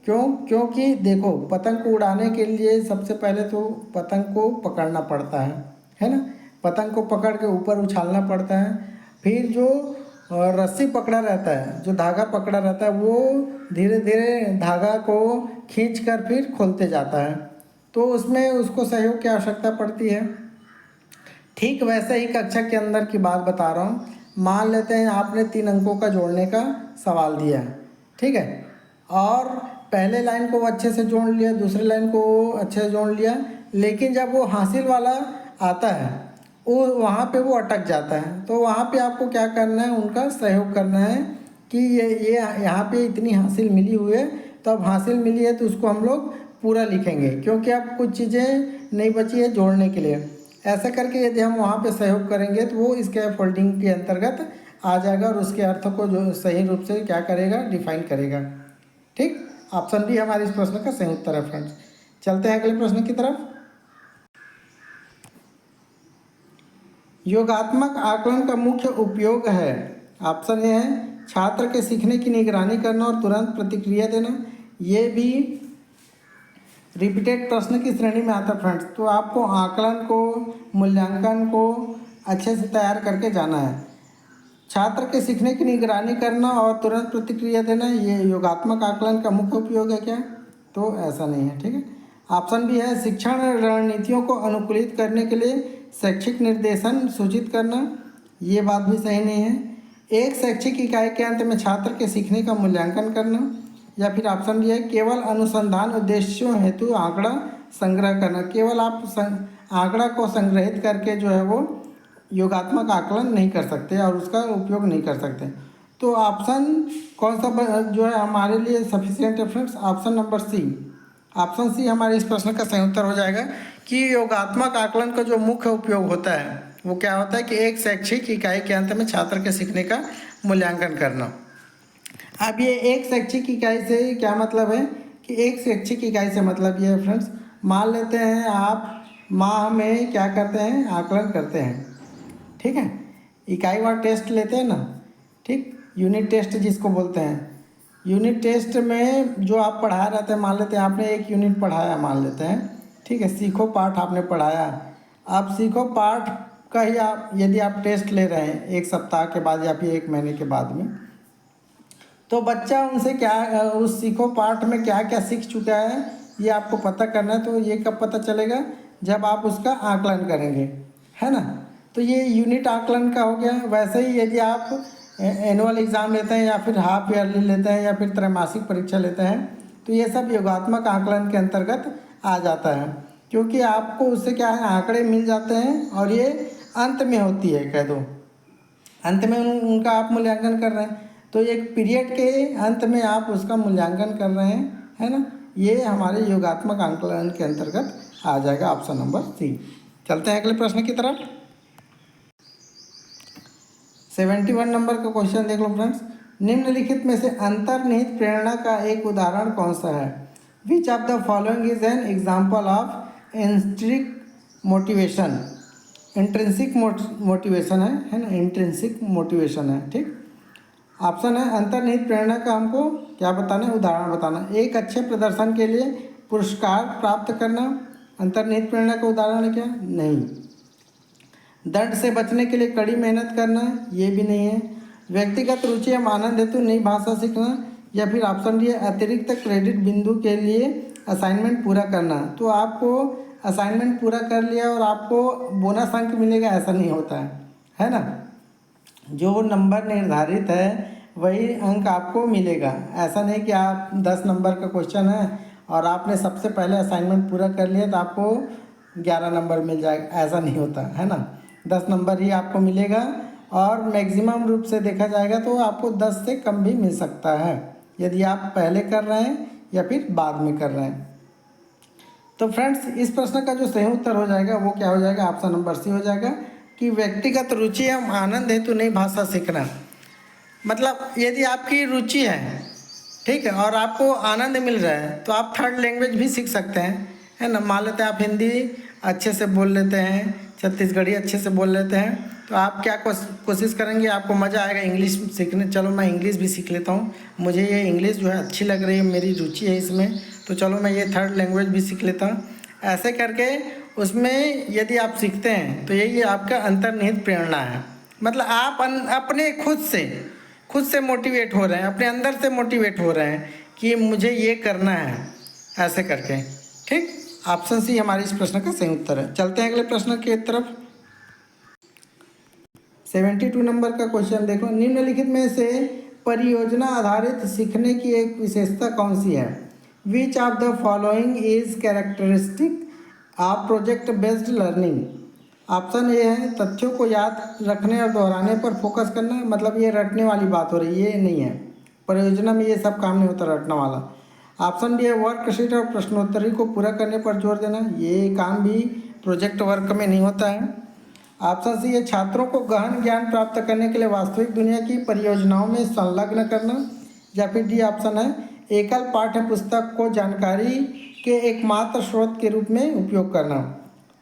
क्यों? क्योंकि देखो पतंग को उड़ाने के लिए सबसे पहले तो पतंग को पकड़ना पड़ता है ना। पतंग को पकड़ के ऊपर उछालना पड़ता है, फिर जो रस्सी पकड़ा रहता है, जो धागा पकड़ा रहता है, वो धीरे धीरे धागा को खींच कर फिर खोलते जाता है, तो उसमें उसको सहयोग की आवश्यकता पड़ती है। ठीक वैसे ही कक्षा के अंदर की बात बता रहा हूँ। मान लेते हैं आपने 3 अंकों का जोड़ने का सवाल दिया है, ठीक है, और पहले लाइन को अच्छे से जोड़ लिया, दूसरी लाइन को अच्छे से जोड़ लिया, लेकिन जब वो हासिल वाला आता है वो वहाँ पे वो अटक जाता है। तो वहाँ पे आपको क्या करना है, उनका सहयोग करना है कि ये यहाँ पे इतनी हासिल मिली हुई है, तो अब हासिल मिली है तो उसको हम लोग पूरा लिखेंगे, क्योंकि अब कुछ चीज़ें नहीं बची है जोड़ने के लिए। ऐसा करके यदि हम वहाँ पे सहयोग करेंगे तो वो स्कैफोल्डिंग के अंतर्गत आ जाएगा और उसके अर्थ को जो सही रूप से क्या करेगा, डिफाइन करेगा। ठीक, ऑप्शन बी हमारे इस प्रश्न का सही उत्तर है फ्रेंड्स। चलते हैं अगले प्रश्न की तरफ। योगात्मक आकलन का मुख्य उपयोग है। ऑप्शन ए है छात्र के सीखने की निगरानी करना और तुरंत प्रतिक्रिया देना। ये भी रिपीटेड प्रश्न की श्रेणी में आता है फ्रेंड्स। तो आपको आकलन को, मूल्यांकन को अच्छे से तैयार करके जाना है। छात्र के सीखने की निगरानी करना और तुरंत प्रतिक्रिया देना, ये योगात्मक आकलन का मुख्य उपयोग है क्या? तो ऐसा नहीं है, ठीक है। ऑप्शन बी है शिक्षण रणनीतियों को अनुकूलित करने के लिए शैक्षिक निर्देशन सूचित करना। ये बात भी सही नहीं है। एक शैक्षिक इकाई के अंत में छात्र के सीखने का मूल्यांकन करना। या फिर ऑप्शन बी है केवल अनुसंधान उद्देश्यों हेतु आंकड़ा संग्रह करना। केवल आप आंकड़ा को संग्रहित करके जो है वो योगात्मक आकलन नहीं कर सकते और उसका उपयोग नहीं कर सकते। तो ऑप्शन कौन सा जो है हमारे लिए सफिशिएंट है friends? Option number C. Option C हमारे इस प्रश्न का सही उत्तर हो जाएगा कि योगात्मक आकलन का जो मुख्य उपयोग होता है वो क्या होता है कि एक शैक्षिक इकाई के अंत में छात्र के सीखने का मूल्यांकन करना। अब ये एक शैक्षिक इकाई से क्या मतलब है कि एक शैक्षिक इकाई से मतलब ये है फ्रेंड्स, मान लेते हैं आप माह में क्या करते हैं, आकलन करते हैं, ठीक है, इकाई वार टेस्ट लेते हैं ना, ठीक, यूनिट टेस्ट जिसको बोलते हैं। यूनिट टेस्ट में जो आप पढ़ा रहते हैं, मान लेते हैं आपने एक यूनिट पढ़ाया, मान लेते हैं, ठीक है, सीखो पाठ आपने पढ़ाया। आप सीखो पाठ का ही आप यदि आप टेस्ट ले रहे हैं 1 सप्ताह के बाद या फिर 1 महीने के बाद में, तो बच्चा उनसे क्या उस सीखो पाठ में क्या क्या सीख चुका है ये आपको पता करना है। तो ये कब पता चलेगा? जब आप उसका आकलन करेंगे, है ना। तो ये यूनिट आकलन का हो गया। वैसे ही यदि आप एनुअल एग्ज़ाम लेते हैं या फिर हाफ ईयरली लेते हैं या फिर त्रैमासिक परीक्षा लेते हैं, तो ये सब योगात्मक आकलन के अंतर्गत आ जाता है। क्योंकि आपको उससे क्या है, आंकड़े मिल जाते हैं और ये अंत में होती है, कह दो अंत में उनका आप मूल्यांकन कर रहे हैं, तो एक पीरियड के अंत में आप उसका मूल्यांकन कर रहे हैं, है ना। ये हमारे योगात्मक आंकलन के अंतर्गत आ जाएगा, ऑप्शन नंबर सी। चलते हैं अगले प्रश्न की तरफ। 71 नंबर का क्वेश्चन देख लो फ्रेंड्स। निम्नलिखित में से अंतर्निहित प्रेरणा का एक उदाहरण कौन सा है? Which of the following is an example of intrinsic motivation. Intrinsic motivation है ना, इंट्रिंसिक मोटिवेशन है, ठीक। ऑप्शन है अंतर्निहित प्रेरणा का हमको क्या बताना है, उदाहरण बताना। एक अच्छे प्रदर्शन के लिए पुरस्कार प्राप्त करना अंतर्निहित प्रेरणा का उदाहरण है क्या? नहीं। दंड से बचने के लिए कड़ी मेहनत करना, ये भी नहीं है। व्यक्तिगत रुचि एवं आनंद हेतु नई भाषा सीखना, या फिर ऑप्शन डी है अतिरिक्त क्रेडिट बिंदु के लिए असाइनमेंट पूरा करना। तो आपको असाइनमेंट पूरा कर लिया और आपको बोनस अंक मिलेगा, ऐसा नहीं होता है ना। जो नंबर निर्धारित है वही अंक आपको मिलेगा। ऐसा नहीं कि आप 10 नंबर का क्वेश्चन है और आपने सबसे पहले असाइनमेंट पूरा कर लिया तो आपको 11 नंबर मिल जाएगा, ऐसा नहीं होता है ना। 10 नंबर ही आपको मिलेगा और मैक्सिमम रूप से देखा जाएगा तो आपको 10 से कम भी मिल सकता है, यदि आप पहले कर रहे हैं या फिर बाद में कर रहे हैं। तो फ्रेंड्स, इस प्रश्न का जो सही उत्तर हो जाएगा वो क्या हो जाएगा, ऑप्शन नंबर सी हो जाएगा कि व्यक्तिगत रुचि एवं आनंद हेतु नई भाषा सीखना। मतलब यदि आपकी रुचि है, ठीक है, और आपको आनंद मिल रहा है तो आप थर्ड लैंग्वेज भी सीख सकते हैं, है ना। मान लेते हैं आप हिंदी अच्छे से बोल लेते हैं, छत्तीसगढ़ी अच्छे से बोल लेते हैं, तो आप क्या कोशिश करेंगे, आपको मज़ा आएगा इंग्लिश सीखने। चलो मैं इंग्लिश भी सीख लेता हूँ, मुझे ये इंग्लिश जो है अच्छी लग रही है, मेरी रुचि है इसमें, तो चलो मैं ये थर्ड लैंग्वेज भी सीख लेता हूँ। ऐसे करके उसमें यदि आप सीखते हैं तो यही आपका अंतर्निहित प्रेरणा है। मतलब आप अपने खुद से मोटिवेट हो रहे हैं, अपने अंदर से मोटिवेट हो रहे हैं कि मुझे ये करना है, ऐसे करके, ठीक। ऑप्शन सी हमारे इस प्रश्न का सही उत्तर है। चलते हैं अगले प्रश्न की तरफ। 72 नंबर का क्वेश्चन देखो। निम्नलिखित में से परियोजना आधारित सीखने की एक विशेषता कौन सी है? Which of the following is characteristic of project based learning. Option A है तथ्यों को याद रखने और दोहराने पर फोकस करना। मतलब ये रटने वाली बात हो रही है, ये नहीं है, परियोजना में ये सब काम नहीं होता रटने वाला। ऑप्शन बी है वर्कशीट और प्रश्नोत्तरी को पूरा करने पर जोर देना। ये काम भी प्रोजेक्ट वर्क में नहीं होता है। ऑप्शन सी है छात्रों को गहन ज्ञान प्राप्त करने के लिए वास्तविक दुनिया की परियोजनाओं में संलग्न करना। या फिर डी ऑप्शन है एकल पाठ्य पुस्तक को जानकारी के एकमात्र स्रोत के रूप में उपयोग करना।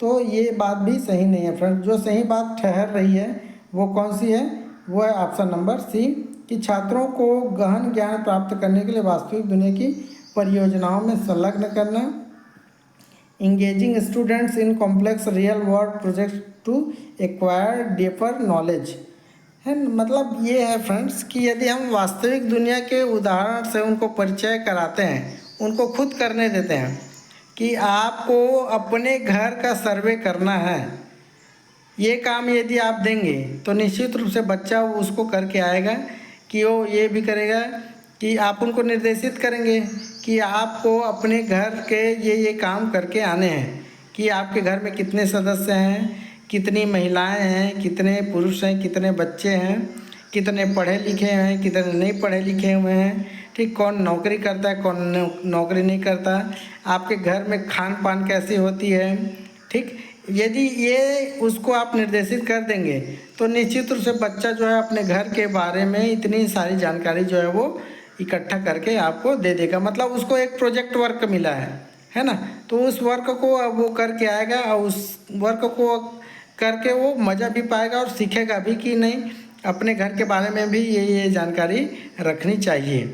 तो ये बात भी सही नहीं है फ्रेंड। जो सही बात ठहर रही है वो कौन सी है, वो है ऑप्शन नंबर सी कि छात्रों को गहन ज्ञान प्राप्त करने के लिए वास्तविक दुनिया की परियोजनाओं में संलग्न करना। Engaging students in complex real world projects to acquire deeper knowledge है। मतलब ये है फ्रेंड्स कि यदि हम वास्तविक दुनिया के उदाहरण से उनको परिचय कराते हैं, उनको खुद करने देते हैं कि आपको अपने घर का सर्वे करना है, ये काम यदि आप देंगे तो निश्चित रूप से बच्चा उसको करके आएगा। कि वो ये भी करेगा कि आप उनको निर्देशित करेंगे कि आपको अपने घर के ये काम करके आने हैं, कि आपके घर में कितने सदस्य हैं, कितनी महिलाएं हैं, कितने पुरुष हैं, कितने बच्चे हैं, कितने पढ़े लिखे हैं, कितने नहीं पढ़े लिखे हुए हैं, ठीक, कौन नौकरी करता है, कौन नौकरी नहीं करता, आपके घर में खान पान कैसी होती है, ठीक। यदि ये उसको आप निर्देशित कर देंगे तो निश्चित रूप से बच्चा जो है अपने घर के बारे में इतनी सारी जानकारी जो है वो इकट्ठा करके आपको दे देगा। मतलब उसको एक प्रोजेक्ट वर्क मिला है ना, तो उस वर्क को अब वो करके आएगा और उस वर्क को करके वो मज़ा भी पाएगा और सीखेगा भी कि नहीं अपने घर के बारे में भी ये जानकारी रखनी चाहिए,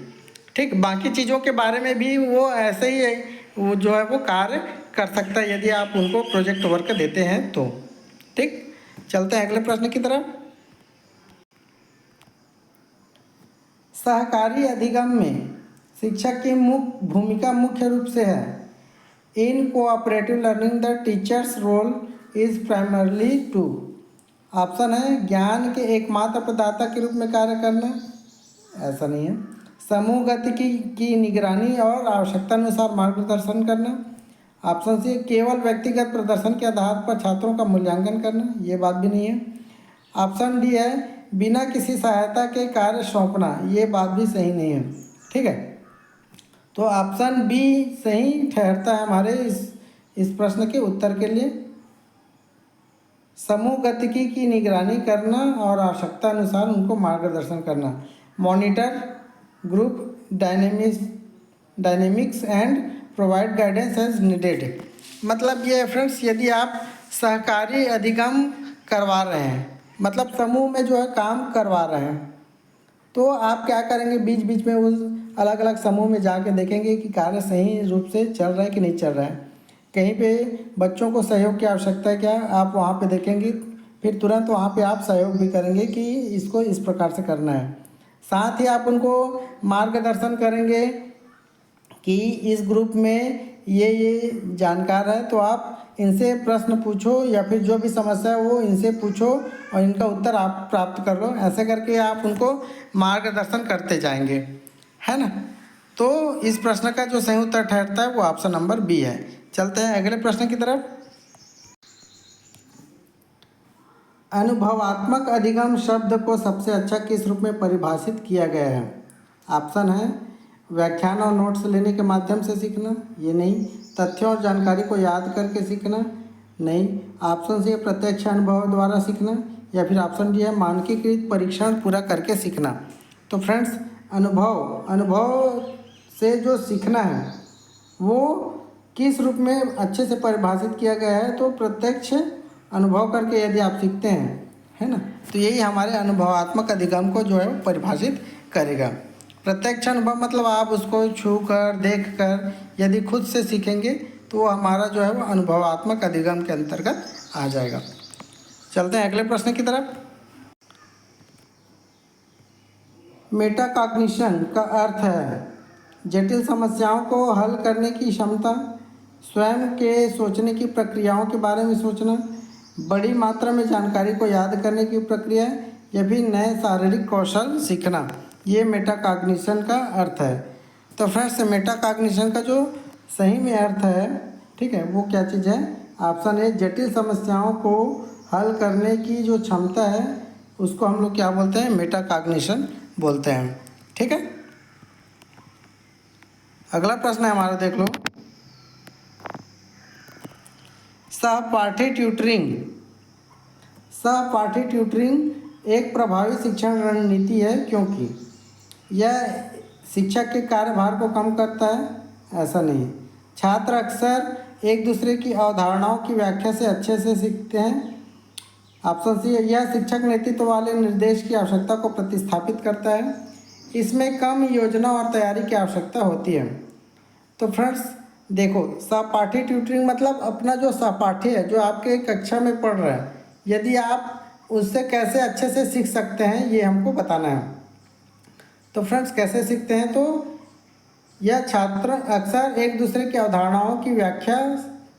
ठीक। बाकी चीज़ों के बारे में भी वो ऐसे ही है, वो जो है वो कार्य कर सकता है यदि आप उनको प्रोजेक्ट वर्क देते हैं तो, ठीक। चलते हैं अगले प्रश्न की तरफ। सहकारी अधिगम में शिक्षक की भूमिका मुख्य रूप से है। In cooperative learning the teacher's role is primarily to. Option है ज्ञान के एकमात्र प्रदाता के रूप में कार्य करना, ऐसा नहीं है। समूह गति की निगरानी और आवश्यकता अनुसार मार्गदर्शन करना। ऑप्शन सी केवल व्यक्तिगत प्रदर्शन के आधार पर छात्रों का मूल्यांकन करना, ये बात भी नहीं है। ऑप्शन डी है बिना किसी सहायता के कार्य सौंपना, ये बात भी सही नहीं है। ठीक है, तो ऑप्शन बी सही ठहरता है हमारे इस प्रश्न के उत्तर के लिए। समूह गतिकी की निगरानी करना और आवश्यकता अनुसार उनको मार्गदर्शन करना, monitor group dynamics and provide guidance as needed. मतलब ये है फ्रेंड्स, यदि आप सहकारी अधिगम करवा रहे हैं, मतलब समूह में जो है काम करवा रहे हैं, तो आप क्या करेंगे, बीच बीच में उस अलग अलग समूह में जाके देखेंगे कि कार्य सही रूप से चल रहा है कि नहीं चल रहा है। कहीं पे बच्चों को सहयोग की आवश्यकता है क्या, आप वहाँ पे देखेंगे, फिर तुरंत वहाँ पे आप सहयोग भी करेंगे कि इसको इस प्रकार से करना है। साथ ही आप उनको मार्गदर्शन करेंगे कि इस ग्रुप में ये जानकार है, तो आप इनसे प्रश्न पूछो या फिर जो भी समस्या है वो इनसे पूछो और इनका उत्तर आप प्राप्त कर लो। ऐसे करके आप उनको मार्गदर्शन करते जाएंगे, है ना। तो इस प्रश्न का जो सही उत्तर ठहरता है वो ऑप्शन नंबर बी है। चलते हैं अगले प्रश्न की तरफ। अनुभवात्मक अधिगम शब्द को सबसे अच्छा किस रूप में परिभाषित किया गया है? ऑप्शन है व्याख्यान और नोट्स लेने के माध्यम से सीखना, ये नहीं। तथ्यों और जानकारी को याद करके सीखना, नहीं। ऑप्शन सी प्रत्यक्ष अनुभव द्वारा सीखना, या फिर ऑप्शन डी है मानकीकृत परीक्षण पूरा करके सीखना। तो फ्रेंड्स, अनुभव से जो सीखना है वो किस रूप में अच्छे से परिभाषित किया गया है? तो प्रत्यक्ष अनुभव करके यदि आप सीखते हैं, है ना, तो यही हमारे अनुभवात्मक अधिगम को जो है वो परिभाषित करेगा। प्रत्यक्ष अनुभव मतलब आप उसको छू कर देख कर यदि खुद से सीखेंगे तो वो हमारा जो है वो अनुभवात्मक अधिगम के अंतर्गत आ जाएगा। चलते हैं अगले प्रश्न की तरफ। मेटाकॉग्निशन का अर्थ है जटिल समस्याओं को हल करने की क्षमता, स्वयं के सोचने की प्रक्रियाओं के बारे में सोचना, बड़ी मात्रा में जानकारी को याद करने की प्रक्रिया, या फिर नए शारीरिक कौशल सीखना, ये मेटाकॉग्निशन का अर्थ है। तो फ्रेंड्स, मेटाकॉग्निशन का जो सही में अर्थ है, ठीक है, वो क्या चीज़ है? ऑप्शन ए जटिल समस्याओं को हल करने की जो क्षमता है उसको हम लोग क्या बोलते हैं? मेटाकॉग्निशन बोलते हैं। ठीक है, अगला प्रश्न है हमारा, देख लो। सहपाठी ट्यूटरिंग एक प्रभावी शिक्षण रणनीति है क्योंकि यह शिक्षक के कार्यभार को कम करता है, ऐसा नहीं। छात्र अक्सर एक दूसरे की अवधारणाओं की व्याख्या से अच्छे से सीखते हैं। ऑप्शन सी, यह शिक्षक नेतृत्व वाले निर्देश की आवश्यकता को प्रतिस्थापित करता है। इसमें कम योजना और तैयारी की आवश्यकता होती है। तो फ्रेंड्स देखो, सहपाठी ट्यूटरिंग मतलब अपना जो सहपाठी है, जो आपके कक्षा में पढ़ रहा है, यदि आप उससे कैसे अच्छे से सीख सकते हैं ये हमको बताना है। तो फ्रेंड्स, कैसे सीखते हैं? तो यह छात्र अक्सर एक दूसरे की अवधारणाओं की व्याख्या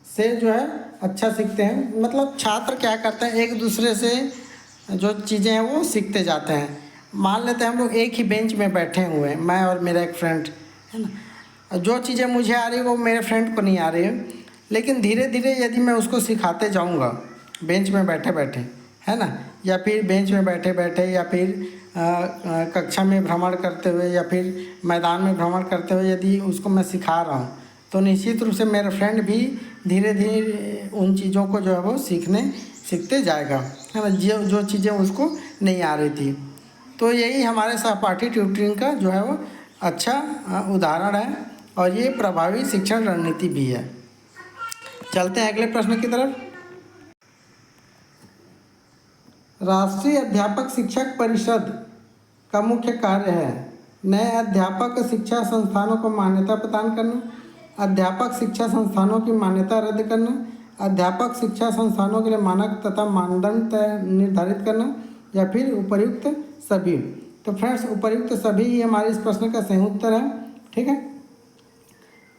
से जो है अच्छा सीखते हैं। मतलब छात्र क्या करते हैं, एक दूसरे से जो चीज़ें हैं वो सीखते जाते हैं। मान लेते हैं हम लोग एक ही बेंच में बैठे हुए हैं, मैं और मेरा एक फ्रेंड, है ना। जो चीज़ें मुझे आ रही है वो मेरे फ्रेंड को नहीं आ रही है, लेकिन धीरे धीरे यदि मैं उसको सिखाते जाऊंगा बेंच में बैठे बैठे, है ना, या फिर बेंच में बैठे बैठे, या फिर कक्षा में भ्रमण करते हुए, या फिर मैदान में भ्रमण करते हुए यदि उसको मैं सिखा रहा हूँ, तो निश्चित रूप से मेरा फ्रेंड भी धीरे धीरे उन चीज़ों को जो है वो सीखते जाएगा, है ना, जो चीज़ें उसको नहीं आ रही थी। तो यही हमारे सहपाठी ट्यूटरिंग का जो है वो अच्छा उदाहरण है और ये प्रभावी शिक्षण रणनीति भी है। चलते हैं अगले प्रश्न की तरफ। राष्ट्रीय अध्यापक शिक्षक परिषद का मुख्य कार्य है नए अध्यापक शिक्षा संस्थानों को मान्यता प्रदान करना, अध्यापक शिक्षा संस्थानों की मान्यता रद्द करना, अध्यापक शिक्षा संस्थानों के लिए मानक तथा मानदंड निर्धारित करना, या फिर उपर्युक्त सभी। तो फ्रेंड्स, उपर्युक्त सभी ही हमारे इस प्रश्न का सही उत्तर है। ठीक है,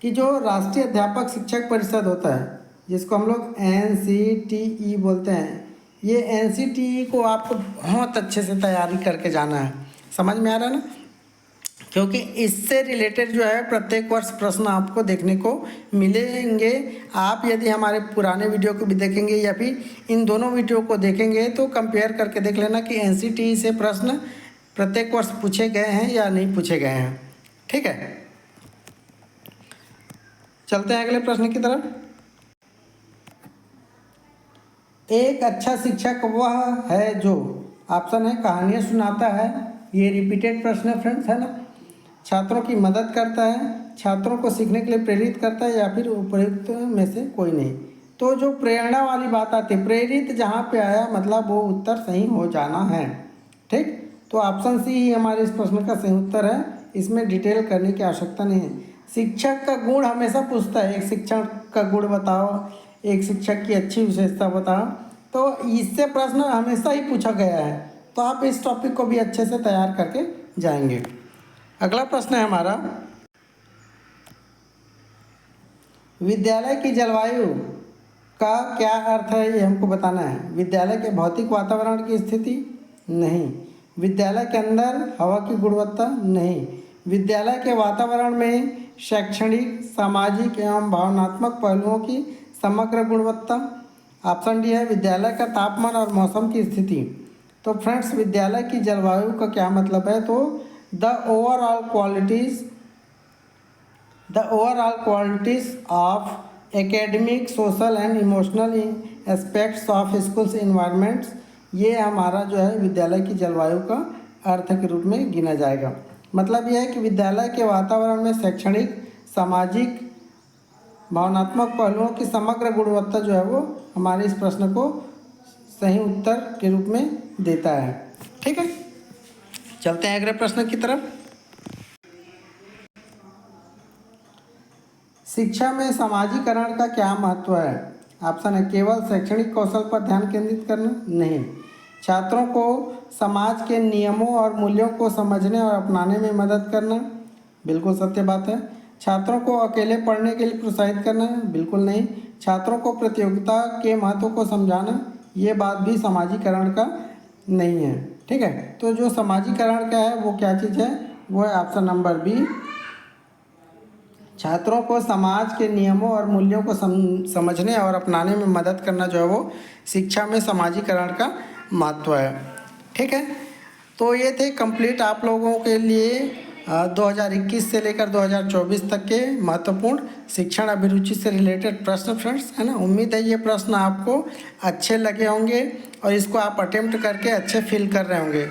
कि जो राष्ट्रीय अध्यापक शिक्षक परिषद होता है, जिसको हम लोग NCTE बोलते हैं, ये NCTE को आपको बहुत अच्छे से तैयारी करके जाना है। समझ में आ रहा है ना, क्योंकि इससे रिलेटेड जो है प्रत्येक वर्ष प्रश्न आपको देखने को मिलेंगे। आप यदि हमारे पुराने वीडियो को भी देखेंगे या फिर इन दोनों वीडियो को देखेंगे तो कंपेयर करके देख लेना कि एनसीटीई से प्रश्न प्रत्येक वर्ष पूछे गए हैं या नहीं पूछे गए हैं। ठीक है, चलते हैं अगले प्रश्न की तरफ। एक अच्छा शिक्षक वह है जो, ऑप्शन है कहानियाँ सुनाता है, ये रिपीटेड प्रश्न है फ्रेंड्स, है ना। छात्रों की मदद करता है, छात्रों को सीखने के लिए प्रेरित करता है, या फिर उपयुक्त में से कोई नहीं। तो जो प्रेरणा वाली बात आती है, प्रेरित जहाँ पे आया मतलब वो उत्तर सही हो जाना है। ठीक, तो ऑप्शन सी ही हमारे इस प्रश्न का सही उत्तर है, इसमें डिटेल करने की आवश्यकता नहीं है। शिक्षक का गुण हमेशा पूछता है, एक शिक्षक का गुण बताओ, एक शिक्षक की अच्छी विशेषता बताओ, तो इससे प्रश्न हमेशा ही पूछा गया है। तो आप इस टॉपिक को भी अच्छे से तैयार करके जाएंगे। अगला प्रश्न है हमारा, विद्यालय की जलवायु का क्या अर्थ है, ये हमको बताना है। विद्यालय के भौतिक वातावरण की स्थिति? नहीं। विद्यालय के अंदर हवा की गुणवत्ता? नहीं। विद्यालय के वातावरण में शैक्षणिक, सामाजिक एवं भावनात्मक पहलुओं की समग्र गुणवत्ता? ऑप्शन डी है विद्यालय का तापमान और मौसम की स्थिति। तो फ्रेंड्स, विद्यालय की जलवायु का क्या मतलब है, तो the overall qualities of academic, social and emotional aspects of schools environments, ये हमारा जो है विद्यालय की जलवायु का अर्थ के रूप में गिना जाएगा। मतलब यह है कि विद्यालय के वातावरण में शैक्षणिक, सामाजिक, भावनात्मक पहलुओं की समग्र गुणवत्ता जो है वो हमारे इस प्रश्न को सही उत्तर के रूप में देता है। ठीक है, चलते हैं अगले प्रश्न की तरफ। शिक्षा में समाजीकरण का क्या महत्व है? ऑप्शन है केवल शैक्षणिक कौशल पर ध्यान केंद्रित करना? नहीं। छात्रों को समाज के नियमों और मूल्यों को समझने और अपनाने में मदद करना? बिल्कुल सत्य बात है। छात्रों को अकेले पढ़ने के लिए प्रोत्साहित करना? बिल्कुल नहीं। छात्रों को प्रतियोगिता के महत्व को समझाना? ये बात भी समाजीकरण का नहीं है। ठीक है, तो जो समाजीकरण का है वो क्या चीज़ है, वो है ऑप्शन नंबर बी, छात्रों को समाज के नियमों और मूल्यों को समझने और अपनाने में मदद करना जो है वो शिक्षा में समाजीकरण का महत्व है। ठीक है, तो ये थे कंप्लीट आप लोगों के लिए 2021 से लेकर 2024 तक के महत्वपूर्ण शिक्षण अभिरुचि से रिलेटेड प्रश्न फ्रेंड्स, है ना। उम्मीद है ये प्रश्न आपको अच्छे लगे होंगे और इसको आप अटेम्प्ट करके अच्छे फील कर रहे होंगे,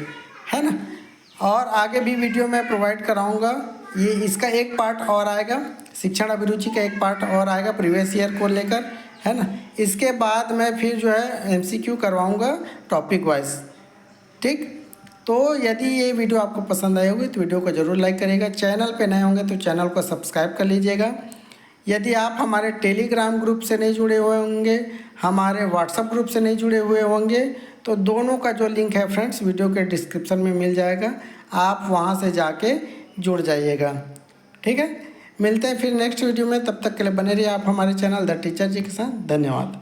है ना। और आगे भी वीडियो मैं प्रोवाइड कराऊंगा, ये इसका एक पार्ट और आएगा, शिक्षण अभिरुचि का एक पार्ट और आएगा प्रीवियस ईयर को लेकर, है ना। इसके बाद मैं फिर जो है MCQ करवाऊँगा टॉपिक वाइज। ठीक, तो यदि ये वीडियो आपको पसंद आई होगी तो वीडियो को ज़रूर लाइक करिएगा। चैनल पे नए होंगे तो चैनल को सब्सक्राइब कर लीजिएगा। यदि आप हमारे टेलीग्राम ग्रुप से नहीं जुड़े हुए होंगे, हमारे व्हाट्सएप ग्रुप से नहीं जुड़े हुए होंगे, तो दोनों का जो लिंक है फ्रेंड्स वीडियो के डिस्क्रिप्शन में मिल जाएगा, आप वहाँ से जाके जुड़ जाइएगा। ठीक है, मिलते हैं फिर नेक्स्ट वीडियो में, तब तक के लिए बने रहिए आप हमारे चैनल द टीचर जी के साथ। धन्यवाद।